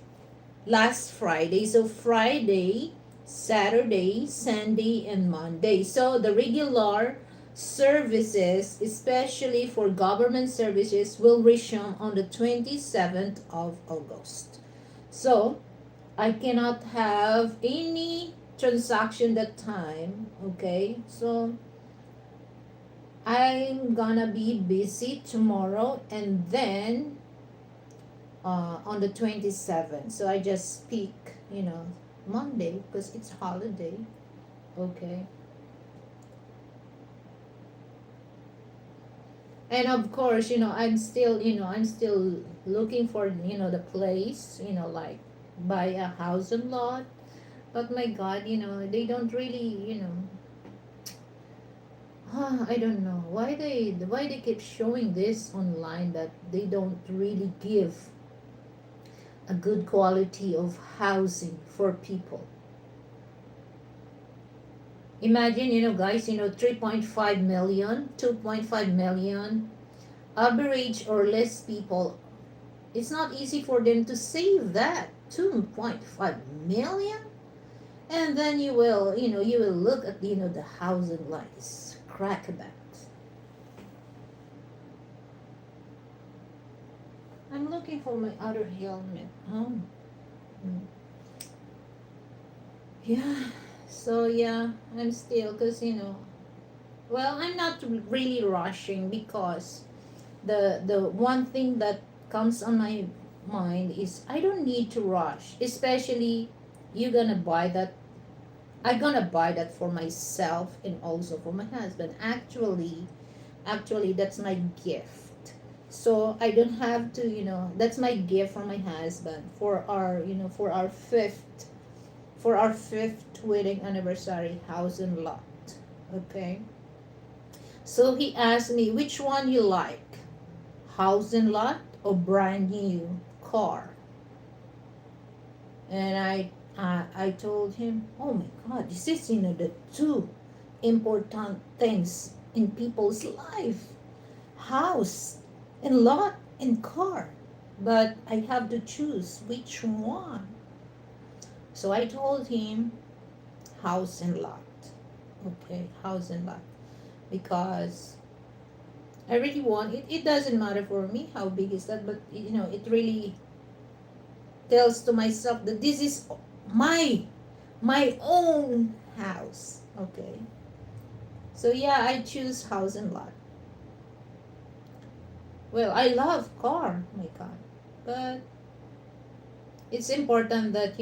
last Friday. So Friday, Saturday, Sunday, and Monday. So the regular services, especially for government services, will resume on the 27th of August. So I cannot have any transaction that time. Okay, so I'm gonna be busy tomorrow and then on the 27th. So I just speak, Monday because it's holiday. Okay, and of course, I'm still looking for the place, like buy a house and lot. But my God, they don't really, I don't know why they keep showing this online that they don't really give a good quality of housing for people. Imagine, guys, 3.5 million, 2.5 million, average or less people. It's not easy for them to save that 2.5 million. And then you will look at, the housing like it's crackabout. I'm looking for my other helmet. Oh. Mm. Yeah. So yeah, I'm still, cause well, I'm not really rushing because the one thing that comes on my mind is I don't need to rush, especially you're gonna buy that. I'm gonna buy that for myself and also for my husband. Actually, that's my gift. So I don't have to, that's my gift for my husband for our fifth wedding anniversary house and lot. Okay. So he asked me which one you like, house and lot or brand new car. And I told him, oh my God, this is the two important things in people's life, house and lot and car. But I have to choose which one. So I told him house and lot. Okay, house and lot. Because I really want it. It doesn't matter for me how big is that, but it really tells to myself that this is my my own house. Okay. So yeah, I choose house and lot. Well, I love car, my God. But it's important that,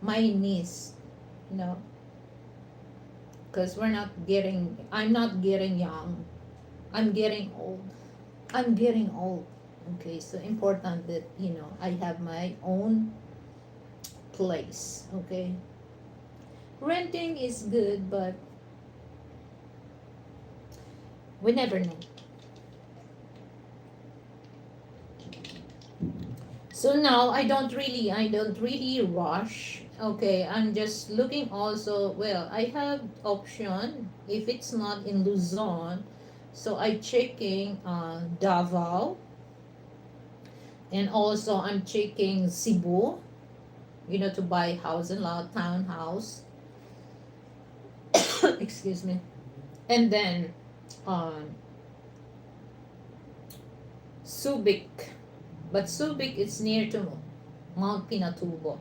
my niece, you know, because I'm not getting young. I'm getting old. I'm getting old. Okay, so important that, I have my own place. Okay. Renting is good, but we never know. So now I don't really rush. Okay, I'm just looking also. Well, I have option if it's not in Luzon. So I checking Davao, and also I'm checking Cebu, to buy house and lot townhouse. Excuse me. And then um Subic. But Subic is near to Mount Pinatubo.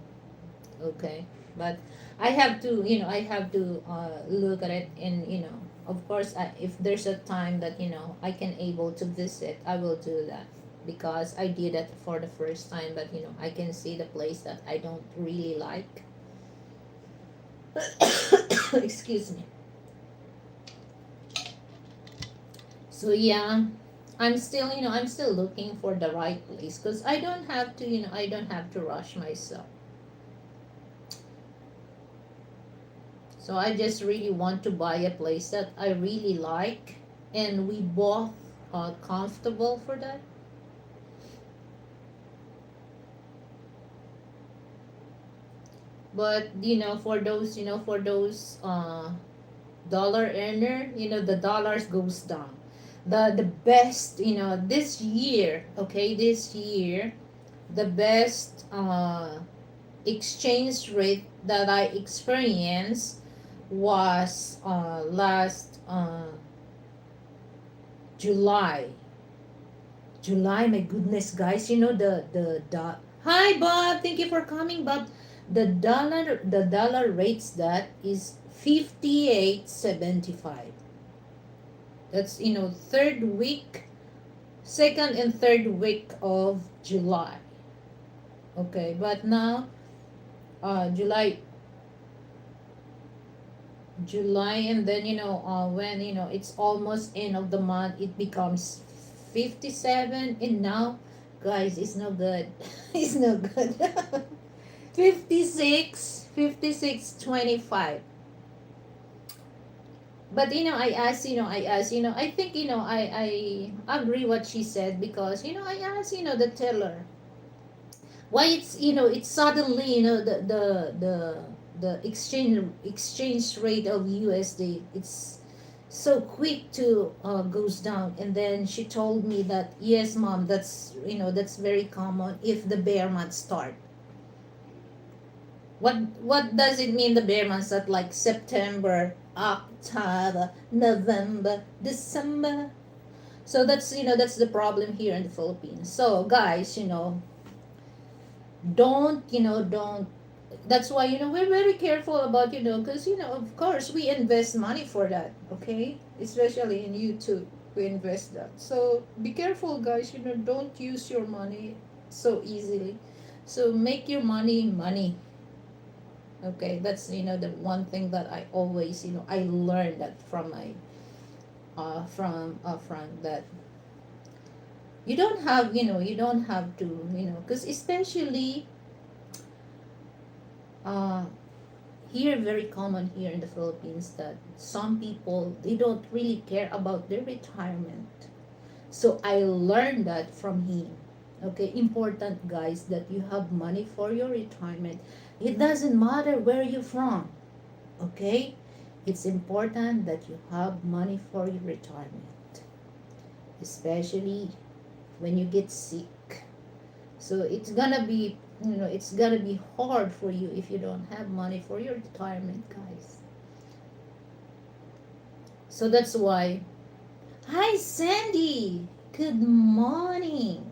Okay, but I have to look at it, and of course, if there's a time that I can able to visit, I will do that, because I did it for the first time, but I can see the place that I don't really like. Excuse me. So yeah, I'm still looking for the right place, because I don't have to rush myself. So I just really want to buy a place that I really like, and we both are comfortable for that. But for those dollar earner, the dollars goes down. The best, this year, okay, this year, the best exchange rate that I experienced was last July. July, my goodness, guys. Hi, Bob. Thank you for coming, Bob. The dollar rates that is 58.75. That's third week, second and third week of July. Okay, but now July, and then when it's almost end of the month, it becomes 57, and now, guys, it's no good. It's no good. 56, 26, 25. But I think I agree what she said, because I asked the teller why it's suddenly the exchange rate of USD, it's so quick to goes down. And then she told me that, yes, mom, that's very common if the bear months start. What does it mean, the bear months? That like September, October, November, December. So that's the problem here in the Philippines. So guys, don't that's why we're very careful about, because of course we invest money for that. Okay, especially in YouTube, we invest that. So be careful, guys. Don't use your money so easily. So make your money. Okay, that's the one thing that I always I learned that from my from a friend, that you don't have to, because especially uh here, very common here in the Philippines, that some people, they don't really care about their retirement. So I learned that from him. Okay, important, guys, that you have money for your retirement. It doesn't matter where you're from. Okay, it's important that you have money for your retirement, especially when you get sick. So it's gonna be hard for you if you don't have money for your retirement, guys. So that's why. Hi, Sandy. Good morning.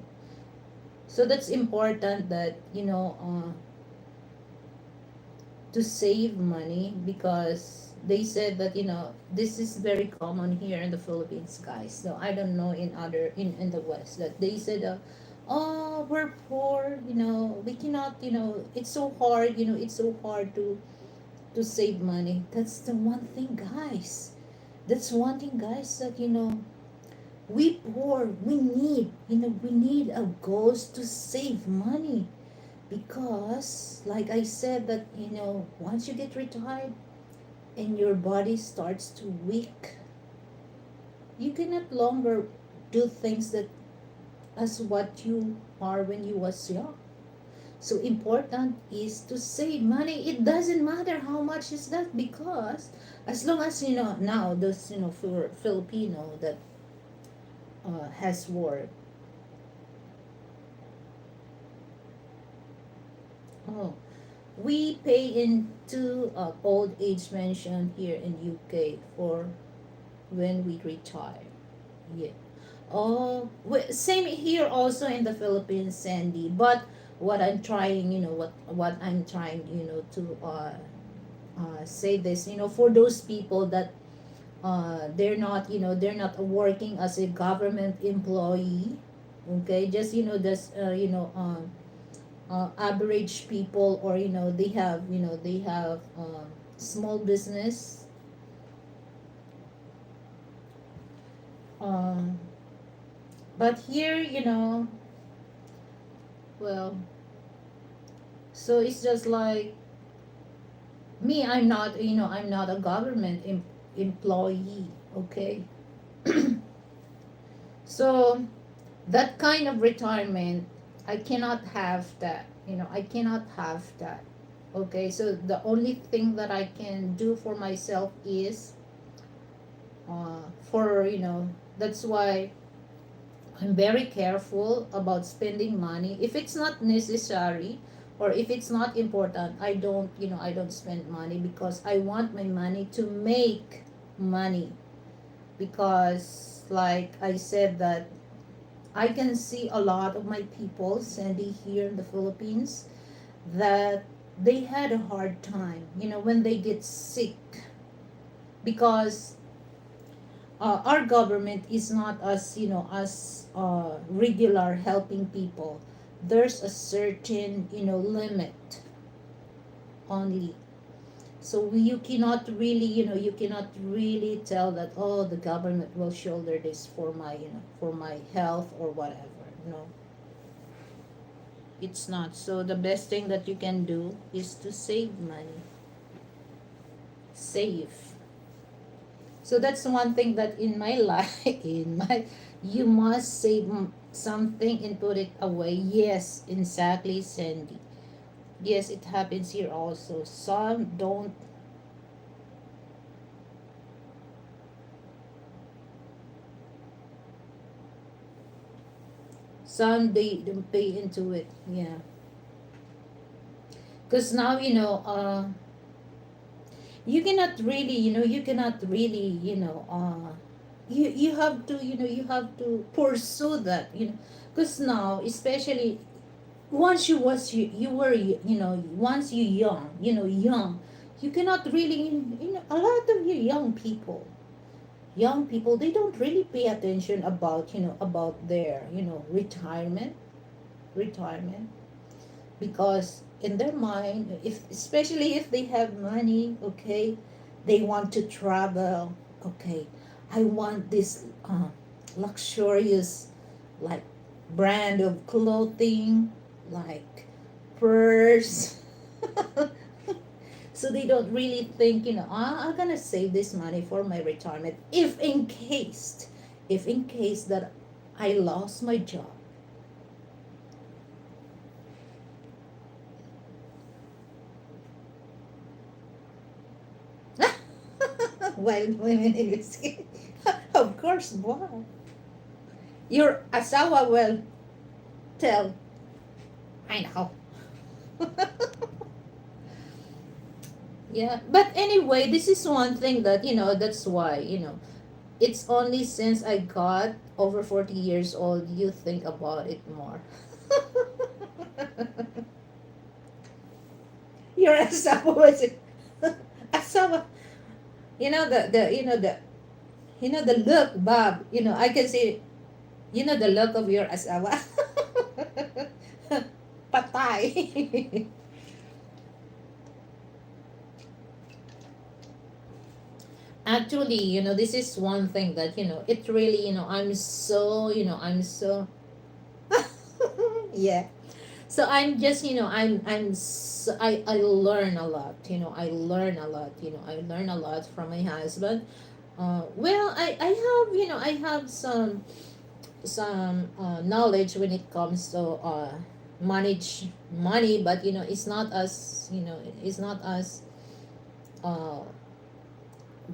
So that's important that to save money, because they said that, this is very common here in the Philippines, guys. So I don't know in other in the West, that they said, oh, we're poor, we cannot, it's so hard, it's so hard to save money. That's the one thing, guys. That's one thing, guys, that, we poor, we need a goals to save money, because like I said that, once you get retired and your body starts to weak, you cannot longer do things that as what you are when you was young. So important is to save money. It doesn't matter how much is that, because as long as, now those, for Filipino that has work. Oh, we pay into old age pension here in UK for when we retire. Yeah. Oh, same here also in the Philippines, Sandy. But what I'm trying, what I'm trying, to say this, for those people that they're not working as a government employee. Okay, just, average people, or, they have small business. Um, but here, well, so it's just like me. I'm not a government employee. Okay. So that kind of retirement, I cannot have that. I cannot have that. Okay, so the only thing that I can do for myself is, for, that's why I'm very careful about spending money. If it's not necessary, or if it's not important, I don't spend money, because I want my money to make money. Because like I said that I can see a lot of my people, Sandy, here in the Philippines, that they had a hard time, when they get sick, because our government is not as, regular helping people. There's a certain, limit only. So you cannot really, you cannot really tell that, oh, the government will shoulder this for my, for my health or whatever. No, it's not. So the best thing that you can do is to save money. Save. So that's one thing that in my life, you must save something and put it away. Yes, exactly, Sandy. Yes, it happens here also. Some they don't pay into it. Yeah. Because now, you cannot really, you have to, you have to pursue that, because now, especially once you were, once you young, you cannot really, a lot of you young people, they don't really pay attention about, about their, retirement, because in their mind, if especially if they have money, okay, they want to travel. Okay, I want this luxurious, like, brand of clothing, like purse. So they don't really think, I'm gonna save this money for my retirement, if in case that I lost my job. While women is of course, wow. Your asawa will tell. I know. Yeah, but anyway, this is one thing that, that's why, it's only since I got over 40 years old you think about it more. Your asawa was it? Asawa. You know the the look, Bob. I can see, the look of your asawa. Patay. Actually, this is one thing that, it really, I'm so yeah. So I'm just, I learn a lot, I learn a lot from my husband. Well, I have, I have some knowledge when it comes to manage money, but it's not as, uh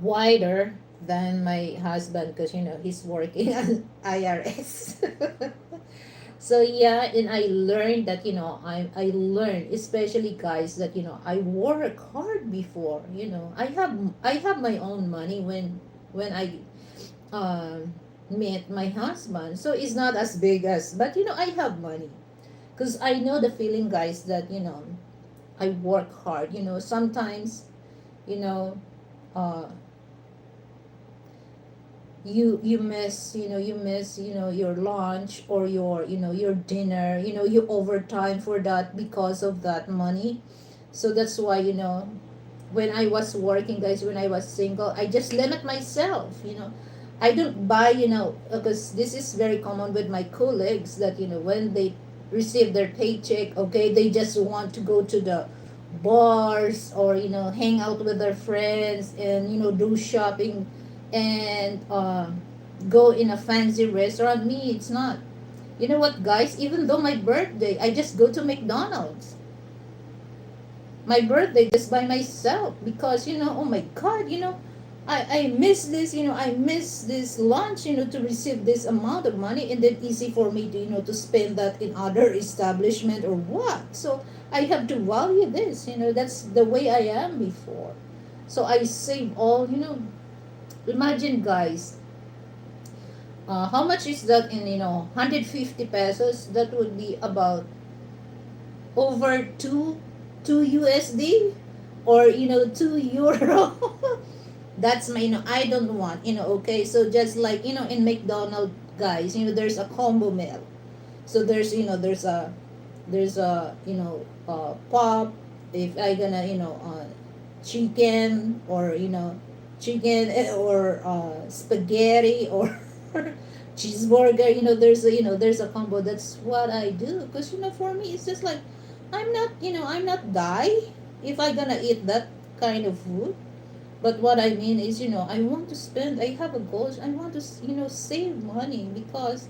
wider than my husband, because he's working at IRS. So yeah, and I learned that, I learned, especially guys, that I work hard before. I have my own money when I met my husband. So it's not as big as, but I have money, because I know the feeling, guys, that I work hard. Sometimes, you know uh you miss, your lunch, or your dinner. You overtime for that because of that money. So that's why, when I was working, guys, when I was single, I just limit myself. I don't buy, because this is very common with my colleagues, that when they receive their paycheck, okay, they just want to go to the bars, or hang out with their friends, and do shopping, and go in a fancy restaurant. Me, it's not. You know what, guys, even though my birthday, I just go to McDonald's. My birthday just by myself, because oh my god, I miss this. I miss this lunch, to receive this amount of money, and then easy for me to spend that in other establishment or what. So I have to value this. That's the way I am before. So I save all. Imagine, guys, how much is that in 150 pesos? That would be about over 2 USD, or 2 euro. That's my, I don't want, okay. So just like, in McDonald, guys, there's a combo meal. So there's, there's a pop, if I gonna, chicken, or chicken, or spaghetti, or cheeseburger. There's a combo. That's what I do, because for me, it's just like, I'm not die if I gonna eat that kind of food. But what I mean is, I want to spend. I have a goal. I want to, save money, because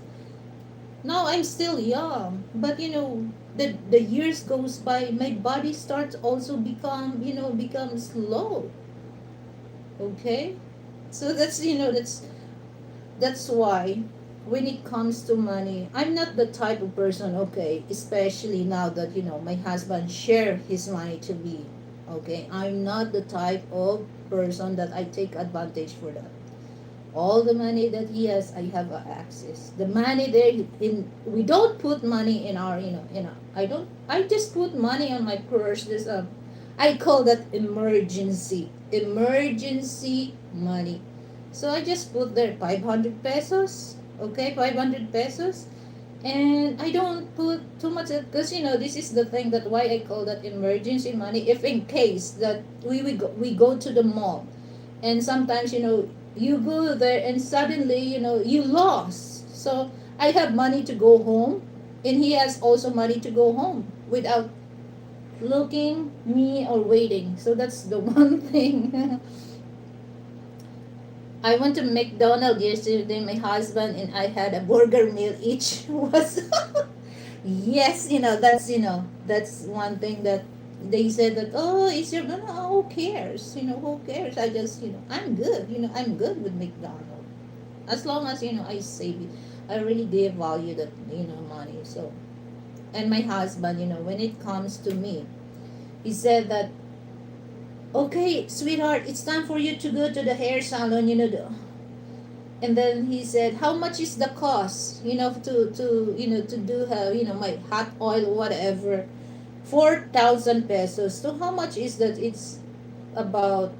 now I'm still young. But the years goes by, my body starts also become slow. Okay, so that's why, when it comes to money, I'm not the type of person, okay, especially now that my husband share his money to me. Okay, I'm not the type of person that I take advantage for that. All the money that he has, I have access. The money there, in we don't put money in our, I just put money on my purse. This I call that emergency money. So I just put there 500 pesos. Okay, 500 pesos. And I don't put too much, because this is the thing, that why I call that emergency money. If in case that we go to the mall, and sometimes you go there, and suddenly you lost. So I have money to go home, and he has also money to go home without looking me or waiting. So that's the one thing. I went to McDonald's yesterday, my husband and I had a burger meal each. Was yes, that's one thing that they said, that, oh, is your, no, no, who cares, who cares. I just, I'm good with McDonald's, as long as I save it. I really do value that, money. So, and my husband, when it comes to me, he said that, okay, sweetheart, it's time for you to go to the hair salon, and then he said, how much is the cost, to do, my hot oil, whatever. 4,000 pesos. So how much is that? It's about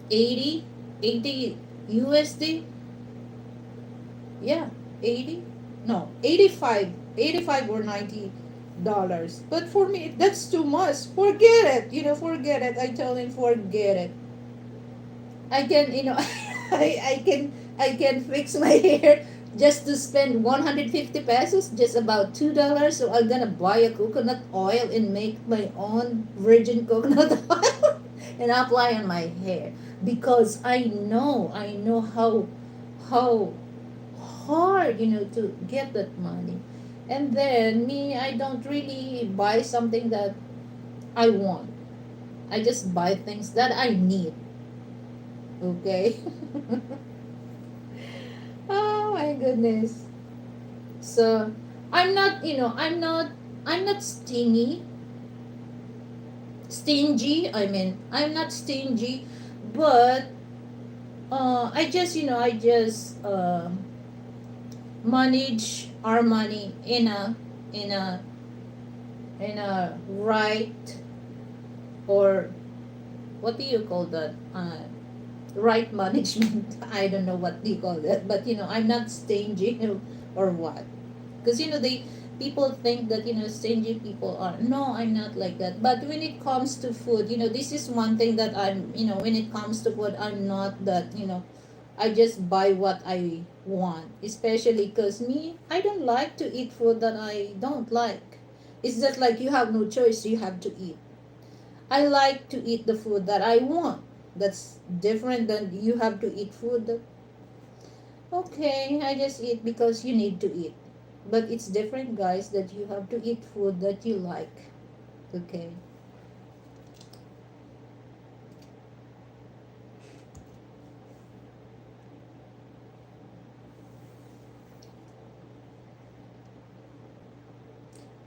80, 80 USD. Yeah, 80. No, 85, 85 or $90. But for me, that's too much. Forget it. Forget it. I tell him, forget it. I can, I can fix my hair just to spend 150 pesos, just about $2. So I'm gonna buy a coconut oil and make my own virgin coconut oil and apply on my hair, because I know how hard, to get that money. And then me, I don't really buy something that I want. I just buy things that I need. Okay. Oh my goodness. So I'm not stingy. I mean, I'm not stingy, but I just manage our money in a right, or what do you call that? Right management. I don't know what do you call that, but I'm not stingy, or what. Because they people think that stingy people are. No, I'm not like that. But when it comes to food, this is one thing that I'm. When it comes to food, I'm not that. I just buy what I want. Especially because me, I don't like to eat food that I don't like. It's just like you have no choice. You have to eat. I like to eat the food that I want. That's different than you have to eat food that, okay, I just eat because you need to eat. But it's different, guys, that you have to eat food that you like. Okay.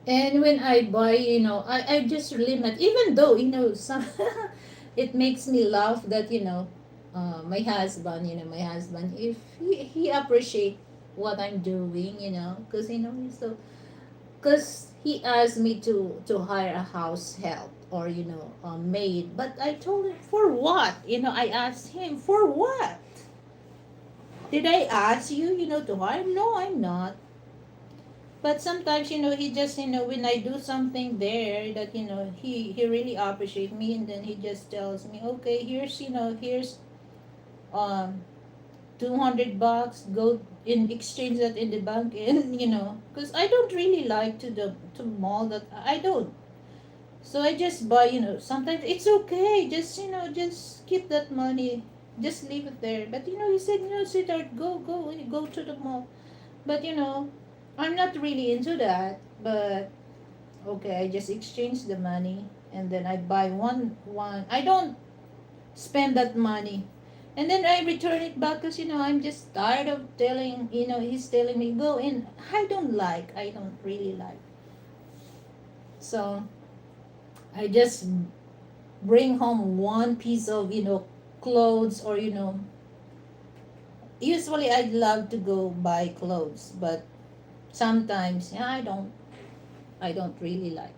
And when I buy, I just limit, even though, some, it makes me laugh that, my husband, if he appreciate what I'm doing, because, he's so, because he asked me to hire a house help, or a maid. But I told him, for what? I asked him, for what? Did I ask you, to hire? No, I'm not. But sometimes, he just, when I do something there that, he really appreciate me, and then he just tells me, okay, here's um $200, go in exchange that in the bank. And because I don't really like to mall, that I don't. So I just buy, sometimes it's okay, just just keep that money, just leave it there. But he said, sweetheart, go to the mall. But I'm not really into that. But okay, I just exchange the money, and then I buy one. I don't spend that money. And then I return it back, because I'm just tired of telling, he's telling me go in. I don't really like. So I just bring home one piece of, clothes, or usually I'd love to go buy clothes, but sometimes, yeah, I don't really like.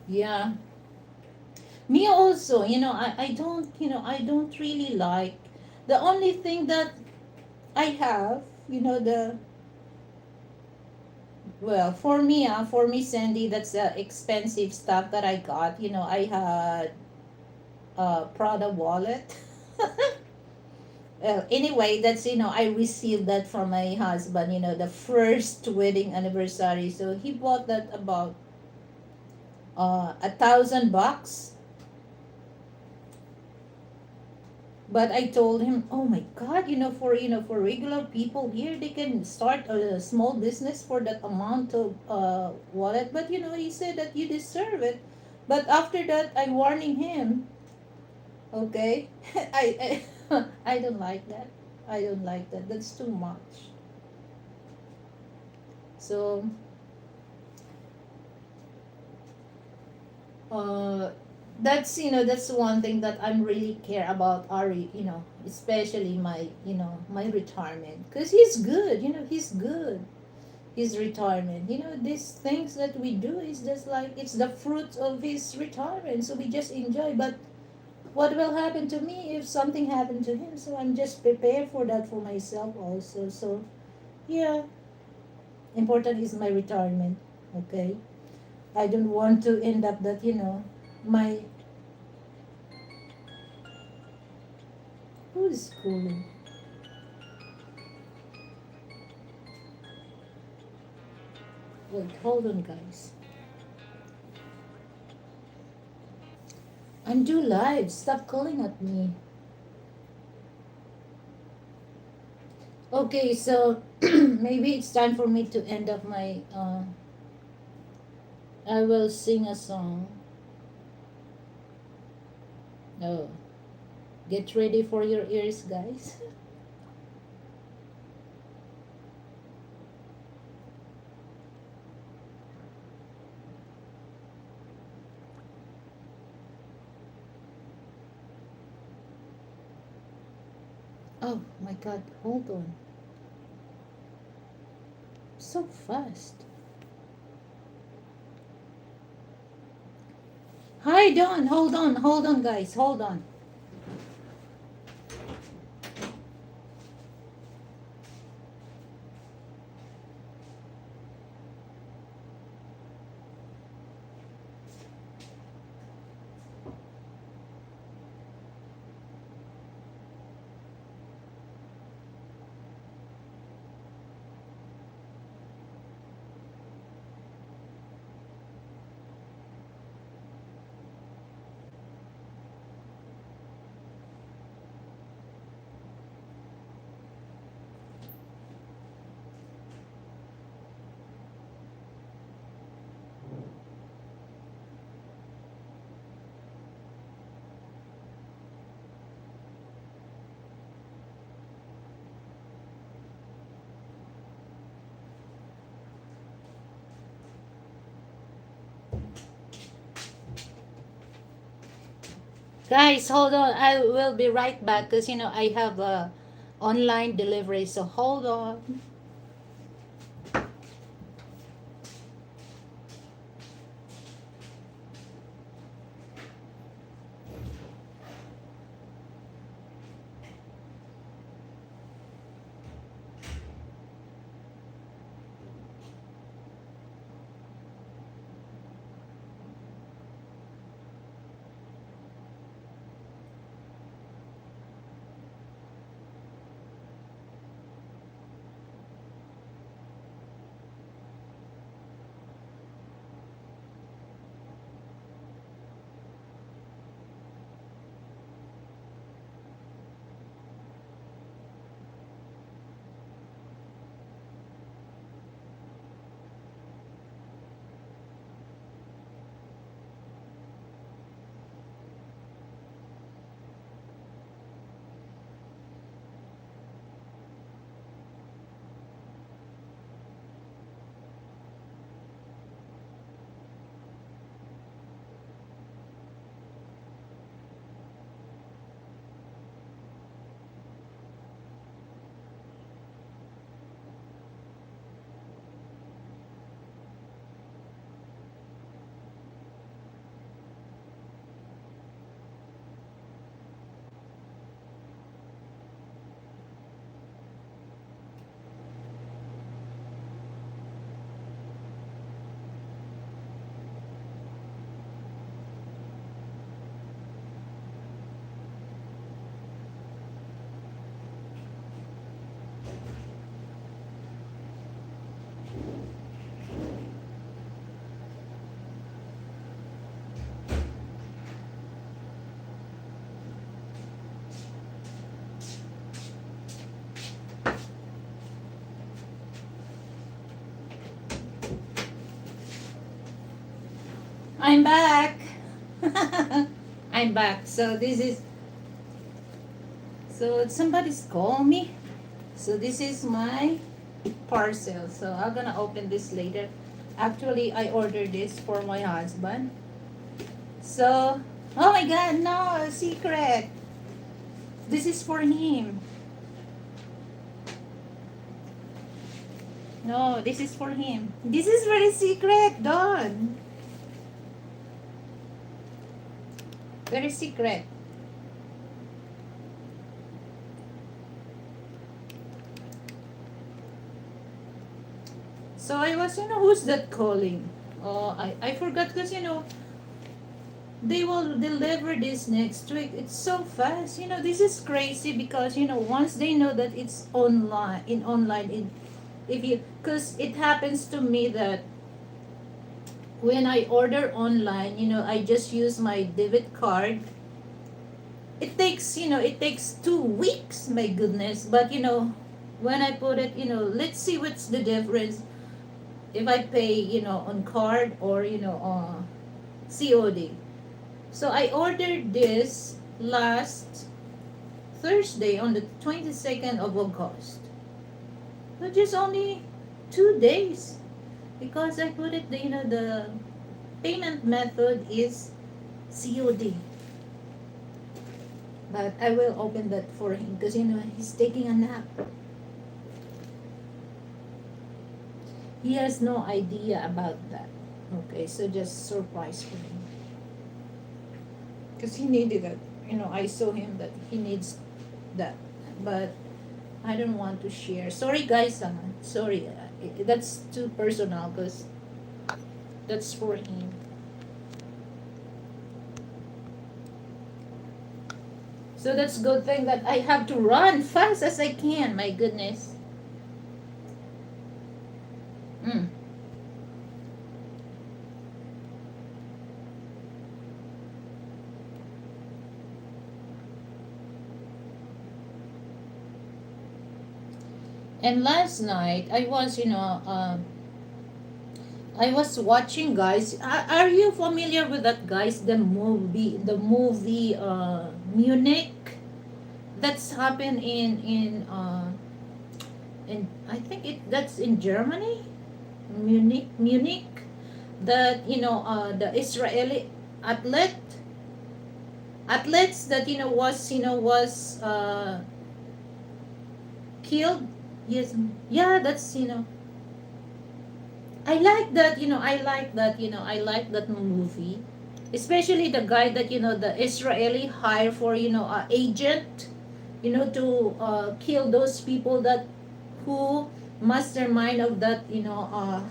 Yeah. Me also, I don't really like. The only thing that I have, the well, for me, Sandy, that's the expensive stuff that I got. I had a Prada wallet. Anyway, that's, I received that from my husband, the first wedding anniversary. So he bought that about $1,000. But I told him, oh my God, for regular people here, they can start a small business for that amount of wallet. But he said that you deserve it. But after that, I warning him. Okay, I don't like that. I don't like that. That's too much. So uh, that's one thing that I'm really care about Ari. Especially my retirement, because he's good. He's good. his retirement. You know, these things that we do is just like it's the fruit of his retirement. So we just enjoy. But what will happen to me if something happened to him? So I'm just prepared for that for myself also. So yeah, important is my retirement. Okay, I don't want to end up that my who's schooling. Wait, hold on, guys. I'm do live. Stop calling at me. Okay, so maybe it's time for me to end up my. I will sing a song. Oh, get ready for your ears, guys. Oh my God, hold on. So fast. Hi, Don. Hold on, guys. Hold on. Guys, hold on. I will be right back because I have a online delivery. So hold on. I'm back. I'm back. So somebody's calling me. So this is my parcel. So I'm gonna open this later. Actually, I ordered this for my husband. So, oh my God, no, a secret. This is for him. No, this is for him. This is very secret, Don. Very secret. So I was, who's that calling? Oh, I forgot because, they will deliver this next week. It's so fast. This is crazy because, once they know that it's online, if you, because it happens to me that when I order online, I just use my debit card. It takes 2 weeks, my goodness. But, when I put it, let's see what's the difference if I pay, on card or, COD. So I ordered this last Thursday on the 22nd of August. So just only 2 days because I put it, the payment method is COD. But I will open that for him because, he's taking a nap. He has no idea about that. Okay, so just surprise for him. Because he needed it. I saw him that he needs that. But I don't want to share. Sorry, guys. Sorry. That's too personal because that's for him. So that's good thing that I have to run fast as I can. My goodness. Mm. And last night I was watching, guys. Are you familiar with that, guys? The movie Munich. That's happened in I think that's in Germany. Munich. That the Israeli athlete athletes that was killed. Yes, yeah, that's I like that movie, especially the guy that the Israeli hire for agent, to kill those people that who mastermind of that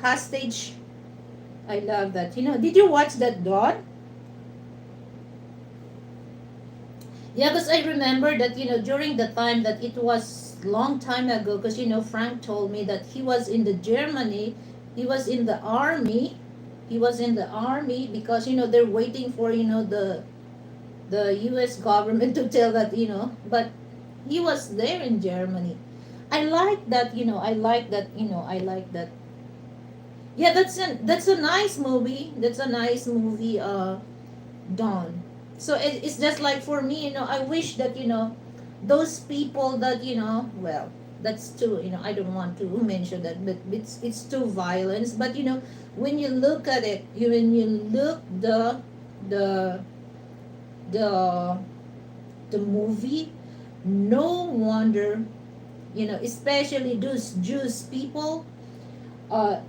hostage. I love that. Did you watch that, Dawn? Yeah, because I remember that during the time that it was long time ago, because Frank told me that he was in the Germany, he was in the army, because they're waiting for the U.S. government to tell that but he was there in Germany. I like that I like that. Yeah, that's a nice movie. That's a nice movie. Dawn. So it's just like for me, I wish that those people that well, that's too I don't want to mention that, but it's too violence. But when you look at it, when you look the the the movie, no wonder especially those Jews people,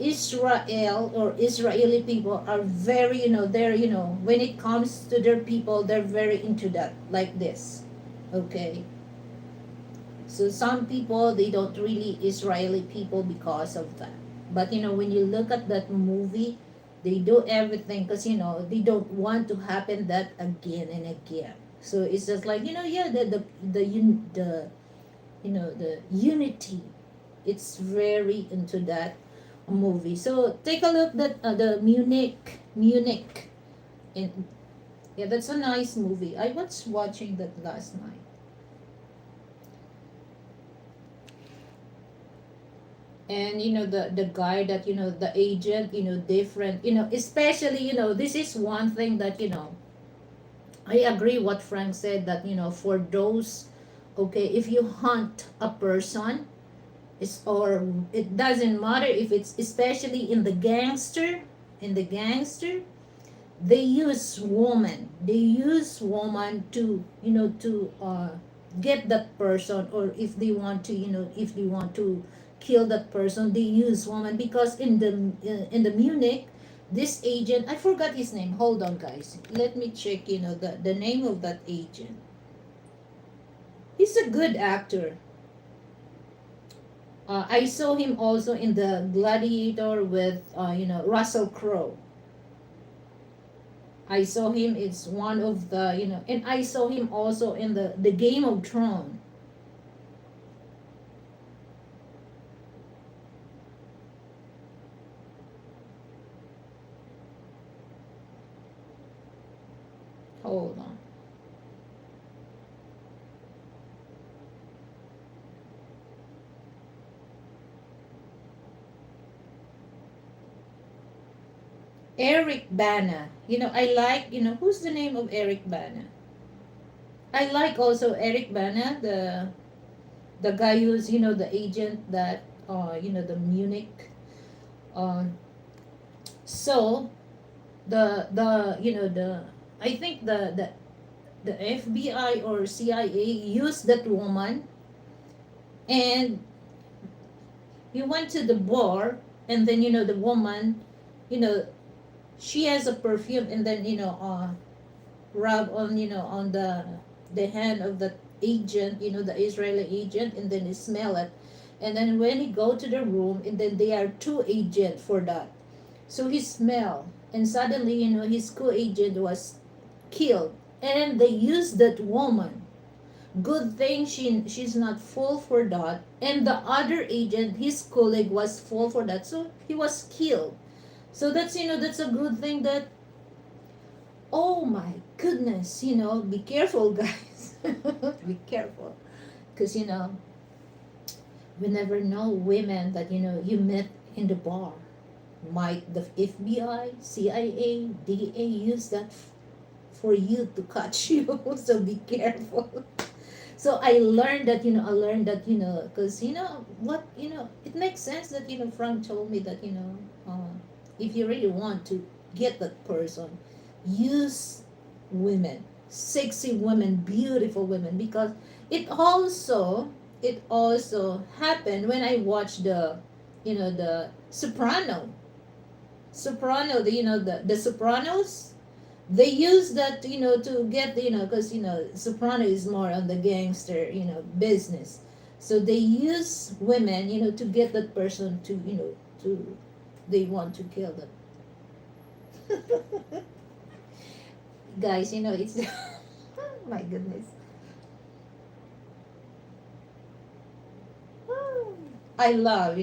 Israel or Israeli people are very, they're, when it comes to their people, they're very into that, like this. Okay. So some people, they don't really Israeli people because of that. But, when you look at that movie, they do everything because, they don't want to happen that again and again. So it's just like, yeah, the unity. It's very into that movie. So take a look at the Munich, and yeah, that's a nice movie. I was watching that last night. And the guy that the agent, different, especially this is one thing that I agree what Frank said, that for those, okay, if you hunt a person, or it doesn't matter if it's especially in the gangster, they use woman to get that person, or if they want to kill that person. They use woman because in the Munich, this agent, I forgot his name. Hold on, guys. Let me check. The name of that agent. He's a good actor. I saw him also in the Gladiator with Russell Crowe. I saw him. It's one of the and I saw him also in the Game of Thrones. Hold on. Eric Bana. I like, who's the name of Eric Bana? I like also Eric Bana, the guy who's, the agent that, the Munich. Um, so the I think the FBI or CIA used that woman, and he went to the bar, and then the woman, you know she has a perfume, and then rub on on the hand of the agent, the Israeli agent, and then he smell it, and then when he go to the room, and then they are two agent for that, so he smell, and suddenly his co-agent was killed, and they used that woman. Good thing she's not full for that, and the other agent, his colleague, was full for that, so he was killed. So that's a good thing that, oh my goodness, be careful, guys. Be careful. Because, we never know women that, you met in the bar. Might the FBI, CIA, DA use that for you to catch you. So be careful. So I learned that, because, what, it makes sense that, Frank told me that, if you really want to get that person, use women, sexy women, beautiful women, because it also happened when I watched the Soprano, the Sopranos. They use that to get because Soprano is more on the gangster business, so they use women to get that person to to they want to kill them. Guys, it's my goodness. I love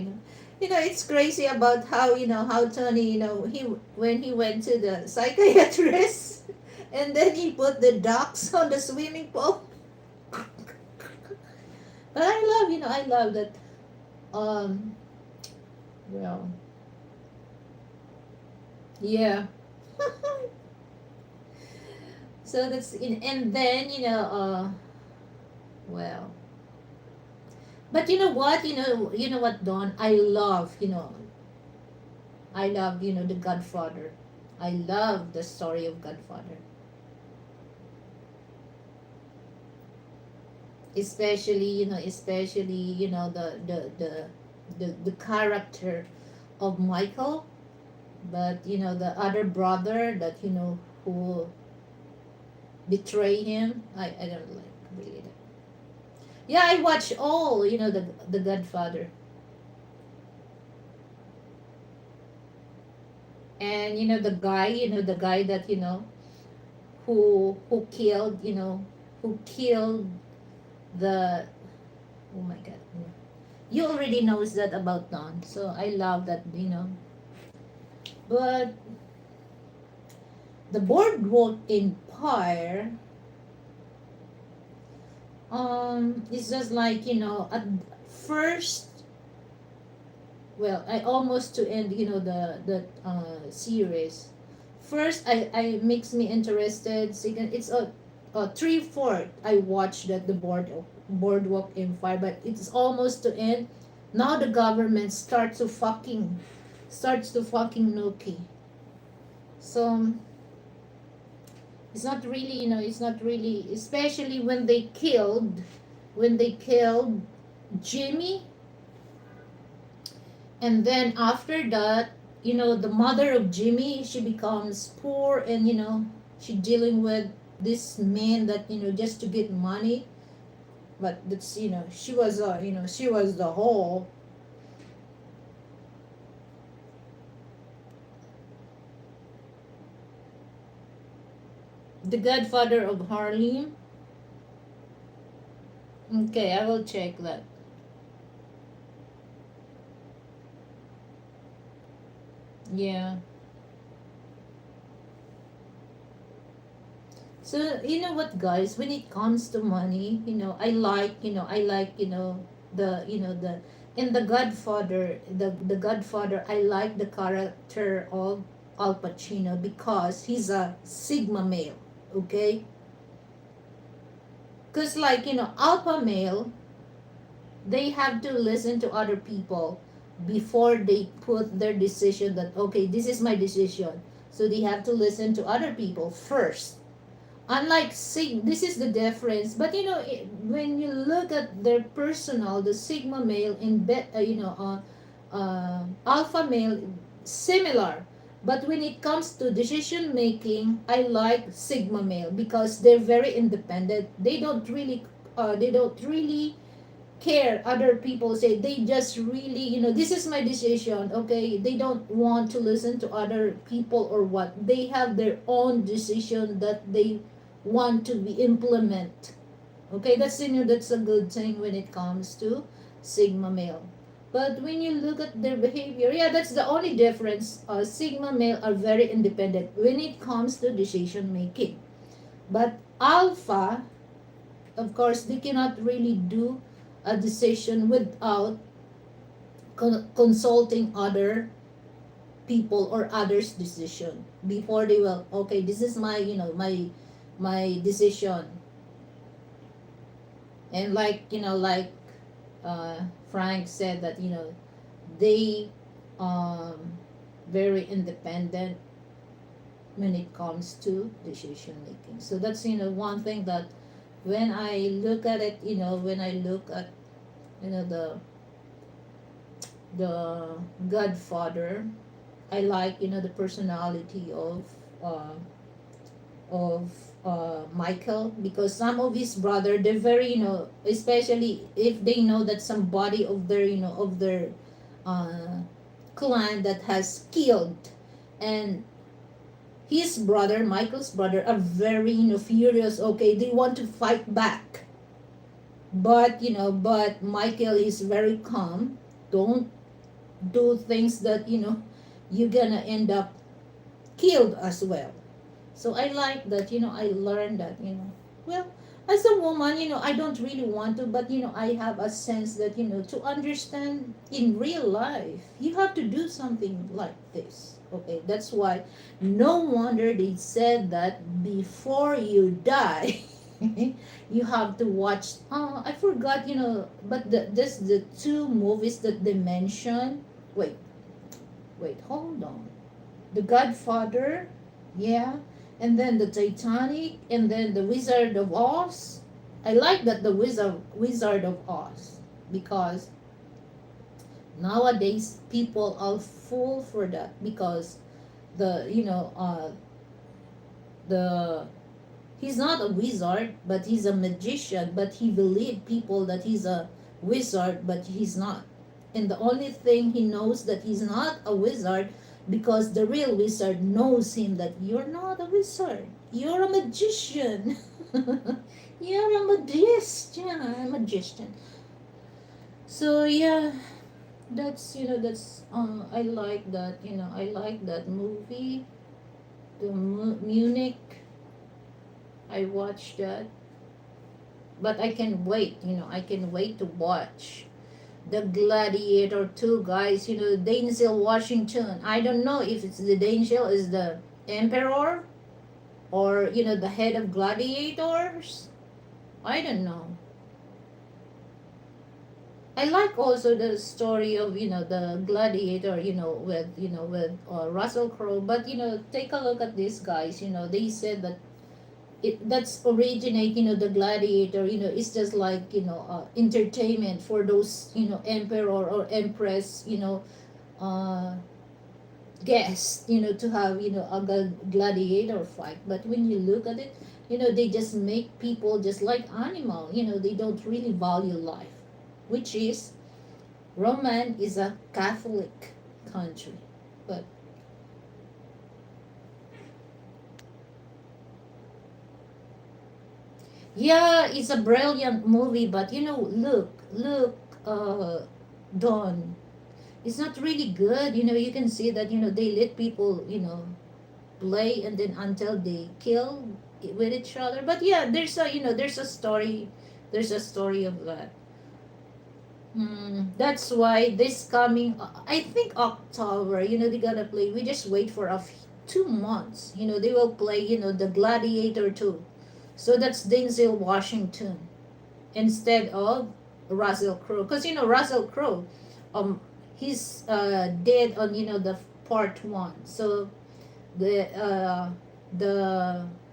it's crazy about how Tony he when he went to the psychiatrist and then he put the ducks on the swimming pool. But I love that. um well, yeah. So that's in, and then well, but you know what, Don, I love the Godfather. I love the story of Godfather, especially the character of Michael, but the other brother that who betray him. I don't like really that. Yeah, I watch all the Godfather, and the guy that who killed the, oh my god, you already knows that about Don, so I love that. But the Boardwalk Empire, it's just like at first, well, I almost to end the series. First, I makes me interested. Second, it's a three-fourth I watched that the Boardwalk Empire, but it's almost to end. Now the government starts to fucking Nuki. So it's not really, especially when they killed Jimmy. And then after that, the mother of Jimmy, she becomes poor, and she dealing with this man that just to get money. But that's she was the whole. The Godfather of Harlem. Okay, I will check that. Yeah. So you know what, guys? When it comes to money, the in the Godfather, the Godfather. I like the character of Al Pacino because he's a Sigma male. Okay, because alpha male, they have to listen to other people before they put their decision that okay, this is my decision. So they have to listen to other people first. Unlike this is the difference. But when you look at their personal, the Sigma male in alpha male, similar. But when it comes to decision making, I like Sigma male because they're very independent. They don't really care other people say. They just really, this is my decision. Okay, they don't want to listen to other people or what. They have their own decision that they want to be implement. Okay, that's a good thing when it comes to Sigma male. But when you look at their behavior, yeah, that's the only difference. Sigma male are very independent when it comes to decision making. But Alpha, of course, they cannot really do a decision without consulting other people or others decision before they will, okay, this is my decision. And uh, Frank said that they um very independent when it comes to decision making. So that's one thing that when I look at it, when I look at the Godfather, I like the personality uh, of Michael, because some of his brother, they're very especially if they know that somebody of their uh, clan that has killed, and his brother, Michael's brother, are very furious. Okay, they want to fight back, but Michael is very calm. Don't do things that you're gonna end up killed as well. So I like that, I learned that, well, as a woman, I don't really want to, but I have a sense that, to understand in real life, you have to do something like this. Okay, that's why no wonder they said that before you die, you have to watch. I forgot, but the two movies that they mentioned. Wait, wait, hold on. The Godfather, yeah, and then the Titanic, and then the Wizard of Oz. I like that the Wizard of Oz because nowadays people are full for that because the the he's not a wizard but he's a magician, but he believed people that he's a wizard but he's not. And the only thing he knows that he's not a wizard because the real wizard knows him that you're not a wizard, you're a magician. You're a magician. So yeah, that's I like that, I like that movie, the Munich. I watched that, but I can wait to watch the Gladiator 2, guys. Denzel Washington. I don't know if it's the Denzel is the emperor or the head of gladiators. I don't know. I like also the story of the gladiator, with Russell Crowe. But take a look at these guys. They said that that's originate, the gladiator, it's just like entertainment for those emperor or empress, guest, to have, a gladiator fight. But when you look at it, they just make people just like animal. They don't really value life, which is Roman is a Catholic country. But yeah, it's a brilliant movie. But look, Dawn. It's not really good. You can see that, they let people, play and then until they kill with each other. But yeah, there's a story of that. That's why this coming, I think October, they gotta play. We just wait for 2 months. They will play, the Gladiator 2. So that's Denzel Washington instead of Russell Crowe. Because, Russell Crowe, um, he's dead on, the part one. So the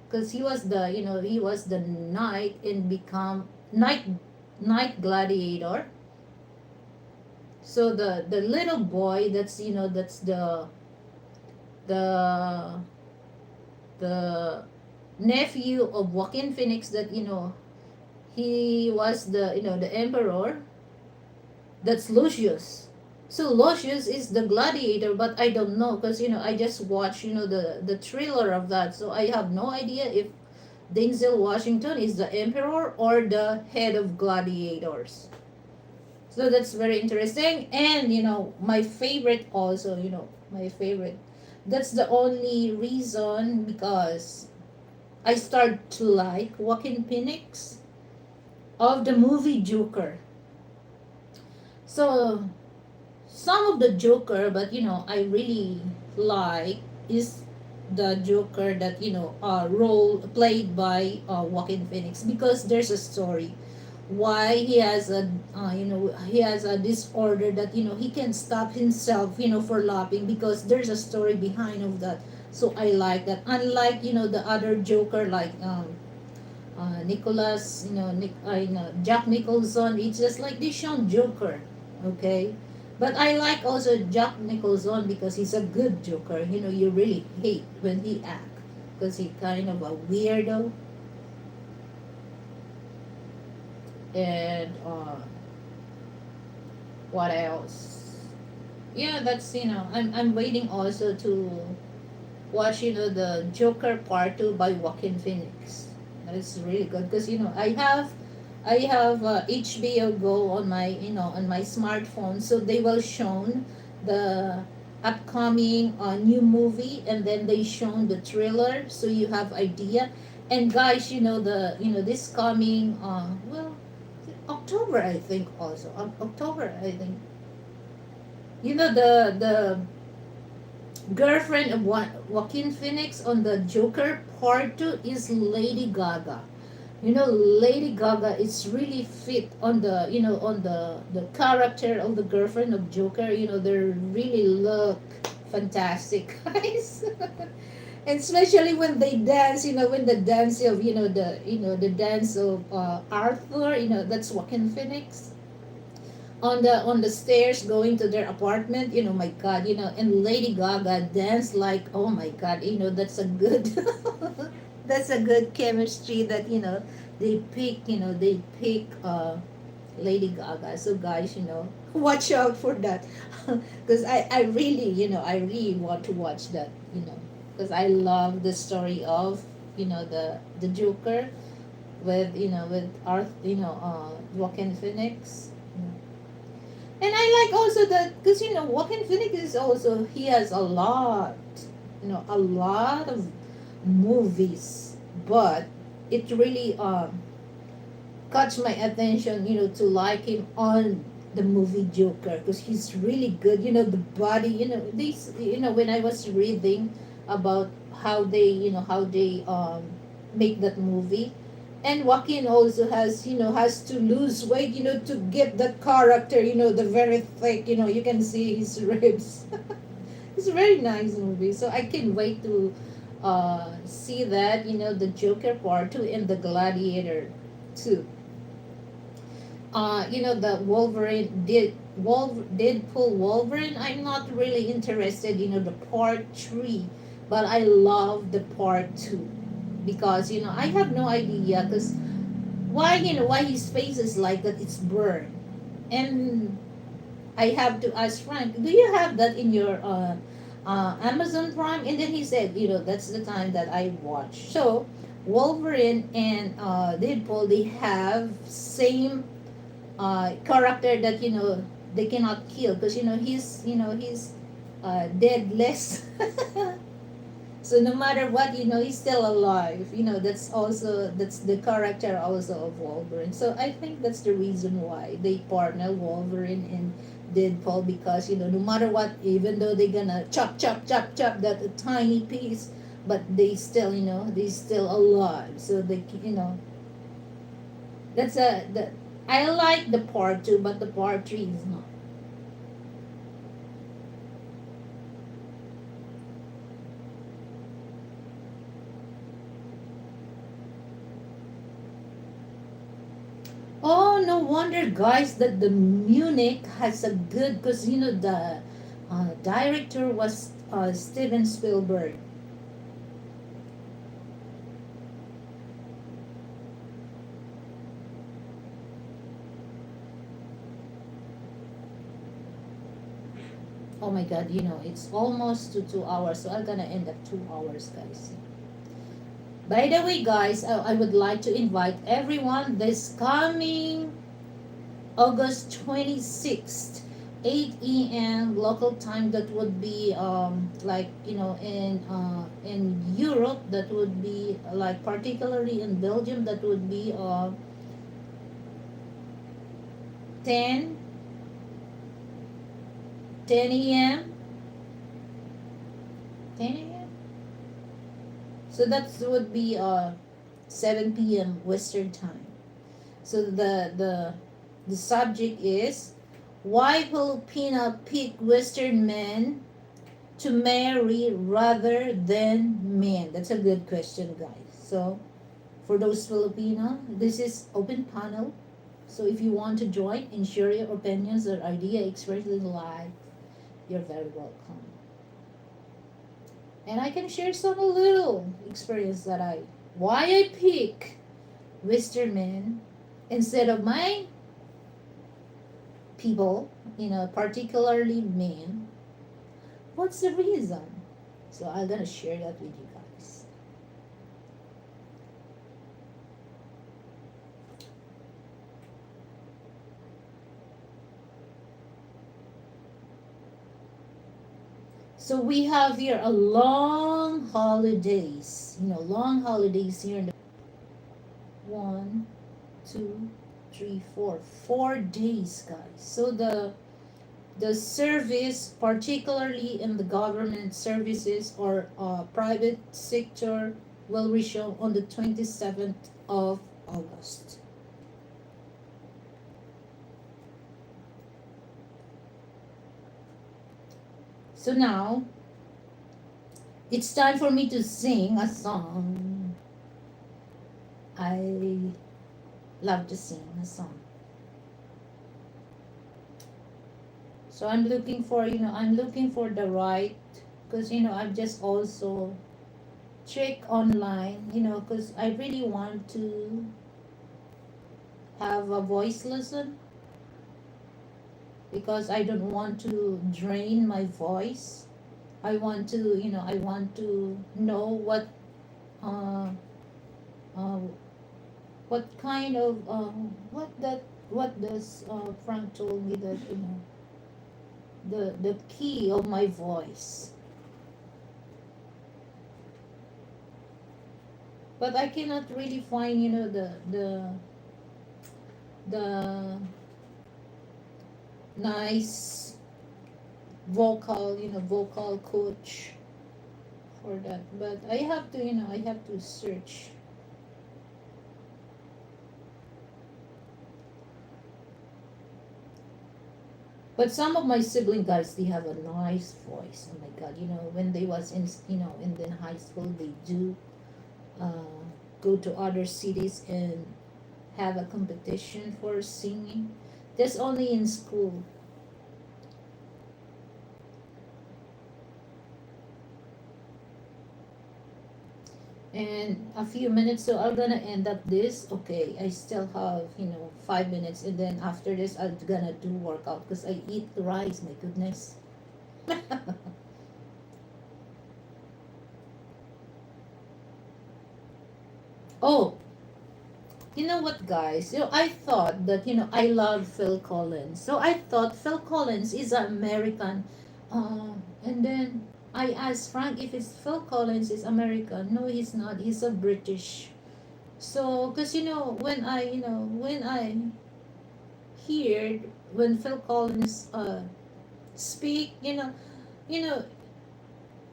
because he was the knight and become knight gladiator. So the little boy, that's the the nephew of Joaquin Phoenix, that he was the emperor. That's Lucius. So Lucius is the gladiator, but I don't know because I just watched the thriller of that, so I have no idea if Denzel Washington is the emperor or the head of gladiators. So that's very interesting. And my favorite also, my favorite. That's the only reason because I start to like Joaquin Phoenix of the movie Joker. So some of the Joker, but I really like is the Joker that role played by Joaquin Phoenix, because there's a story why he has a disorder that he can stop himself for laughing, because there's a story behind of that. So I like that, unlike the other Joker, like Nicholas, Jack Nicholson. It's just like this shown Joker, okay. But I like also Jack Nicholson because he's a good Joker. You really hate when he act because he kind of a weirdo. And what else? Yeah, that's I'm waiting also to watch the Joker Part 2 by Joaquin Phoenix. That is really good because I have HBO Go on my smartphone, so they will shown the upcoming new movie, and then they shown the trailer, so you have idea. And guys, this coming October, I think, also October, I think. The girlfriend of Joaquin Phoenix on the Joker Part 2 is Lady Gaga. Lady Gaga is really fit on the character of the girlfriend of Joker. They really look fantastic, guys. And especially when they dance, when the dance of the dance of Arthur, that's Joaquin Phoenix on the stairs going to their apartment. My God, and Lady Gaga dance like, oh my God, that's a good that's a good chemistry that they pick Lady Gaga. So guys, watch out for that because I really want to watch that, because I love the story of the Joker with Art Joaquin Phoenix. And I like also that because Joaquin Phoenix is also, he has a lot of movies, but it really catch my attention, to like him on the movie Joker because he's really good. The body, this, when I was reading about how they make that movie. And Joaquin also has to lose weight, to get that character, the very thick, you can see his ribs. It's a very nice movie. So I can't wait to see that, the Joker Part 2 and the Gladiator 2. The Wolverine did Deadpool Wolverine, I'm not really interested, the part three, but I love the part two because I have no idea because why his face is like that. It's burned, and I have to ask Frank, do you have that in your Amazon Prime? And then he said, that's the time that I watch. So Wolverine and Deadpool, they have same character that they cannot kill because he's deadless. So no matter what, he's still alive. That's the character also of Wolverine. So I think that's the reason why they partner Wolverine and Deadpool because no matter what, even though they're gonna chop chop chop chop that a tiny piece, but they still alive. So that's I like the part two, but the part three is not. Oh, no wonder, guys, that the Munich has a good, because the director was Steven Spielberg. Oh my God, it's almost to 2 hours, so I'm gonna end up 2 hours, guys. By the way, guys, I would like to invite everyone this coming August 26th, 8 a.m. local time. That would be like in Europe. That would be like particularly in Belgium. That would be 10 a.m. 10 a.m. So that would be 7 p.m. Western time. So the subject is why Filipina pick Western men to marry rather than men. That's a good question, guys. So for those Filipino, this is open panel. So if you want to join and share your opinions or idea expressed in live, you're very welcome. And I can share some little experience that why I pick Western men instead of my people, particularly men. What's the reason? So I'm gonna share that with you guys. So we have here a long holidays, long holidays here in the 1, 2, 3, 4 days, guys. So the service, particularly in the government services or private sector, will resume on the 27th of August. So now it's time for me to sing a song. I love to sing a song. So I'm looking for the right, because I've just also check online, because I really want to have a voice lesson because I don't want to drain my voice. I want to know uh, uh, what kind of what does Frank told me that the key of my voice, but I cannot really find the nice vocal coach for that. But I have to search. But some of my sibling guys, they have a nice voice. Oh my God, when they was in the high school, they do uh, go to other cities and have a competition for singing. That's only in school. and a few minutes, so I'm gonna end up this. Okay, I still have 5 minutes, and then after this I'm gonna do workout because I eat rice, my goodness. Oh, you know what, guys? I thought that I love Phil Collins. So I thought Phil Collins is an American. And then I asked Frank if it's Phil Collins is American. No, he's not. He's a British. So, cause when I heard when Phil Collins speak, you know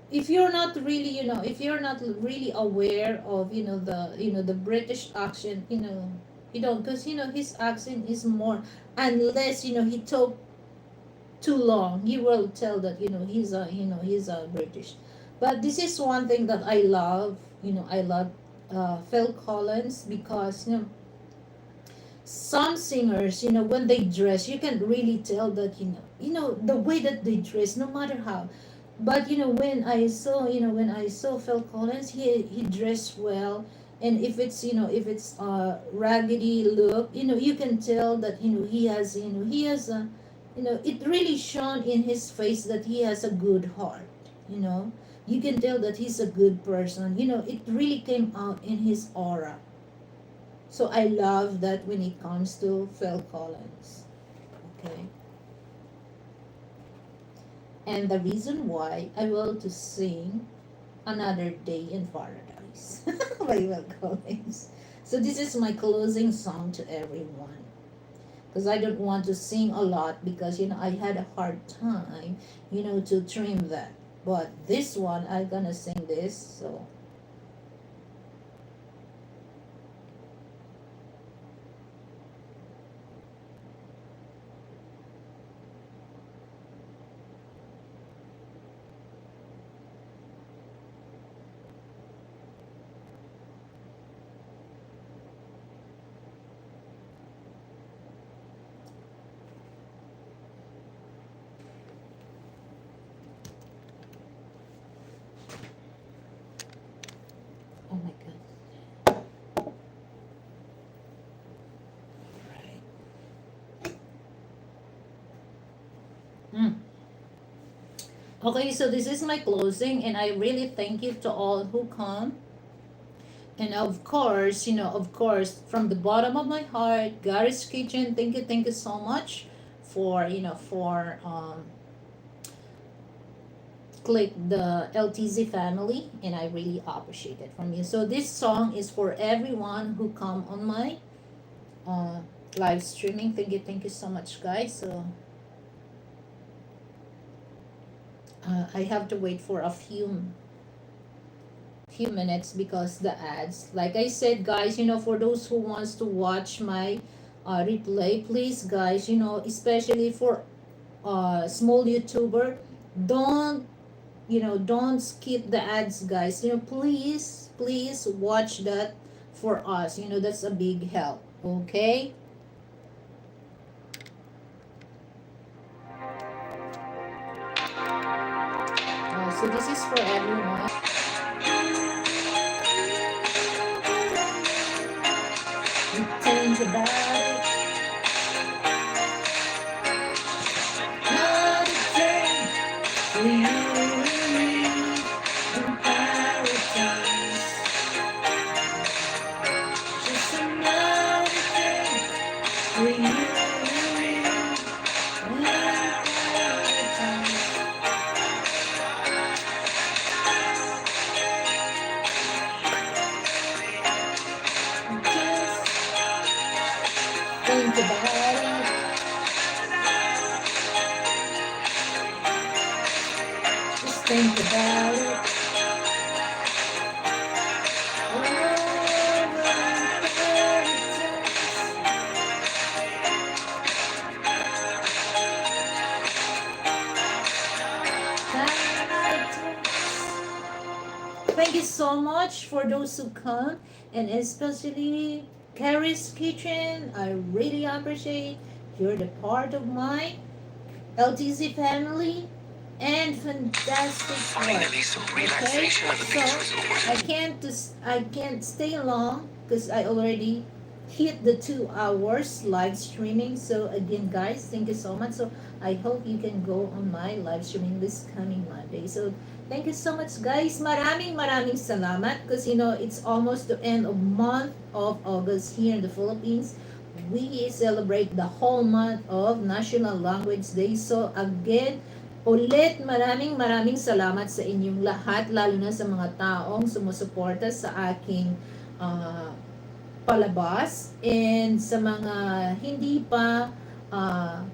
if you're not really if you're not really aware of the British accent, you don't, because his accent is more, unless he talk too long, you will tell that he's a British. But this is one thing that I love. I love Phil Collins, because some singers, when they dress, you can really tell that the way that they dress, no matter how. But when I saw Phil Collins, he dressed well. And if it's raggedy look, you can tell that he has a it really shone in his face that he has a good heart. you know you can tell that he's a good person. It really came out in his aura. So I love that when it comes to Phil Collins. Okay. And the reason why I will to sing Another Day in Paradise by Phil Collins. So this is my closing song to everyone. Because I don't want to sing a lot, because I had a hard time, to trim that. But this one I'm gonna sing this. So oh my god. Right. Mm. Okay, so this is my closing, and I really thank you to all who come. And of course, from the bottom of my heart, Gary's Kitchen, thank you so much for click the LTZ family, and I really appreciate it from you. So this song is for everyone who come on my uh, live streaming. Thank you so much, guys. So I have to wait for a few minutes because the ads. Like I said, guys, for those who wants to watch my replay, please, guys, especially for small YouTuber, don't don't skip the ads, guys. Please watch that for us. That's a big help. Okay. So this is for everyone. You think about it. Not a day for you and me in paradise. Just another day for you and me in paradise. Just think about it. Just think about it. Thank you so much for those who come, and especially Carrie's Kitchen. I really appreciate you're the part of my LTZ family. and fantastic work. Finally, some Okay, relaxation at the beach so resort. I can't stay long because I already hit the 2 hours live streaming. So again, guys, thank you so much. So I hope you can go on my live streaming this coming Monday. So thank you so much, guys. Maraming salamat because it's almost the end of month of August here in the Philippines. We celebrate the whole month of National Language Day. So again, ulit maraming salamat sa inyong lahat, lalo na sa mga taong sumusuporta sa aking ah, palabas, and sa mga hindi pa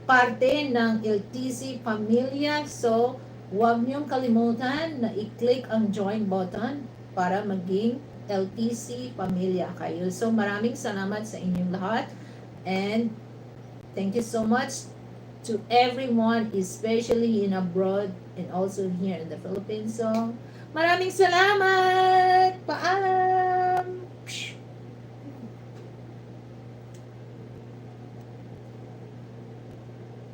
parte ng LTC Pamilya. So huwag niyong kalimutan na i-click ang join button para maging LTC Pamilya kayo. So maraming salamat sa inyong lahat, and thank you so much to everyone, especially in abroad and also here in the Philippines. So, maraming salamat!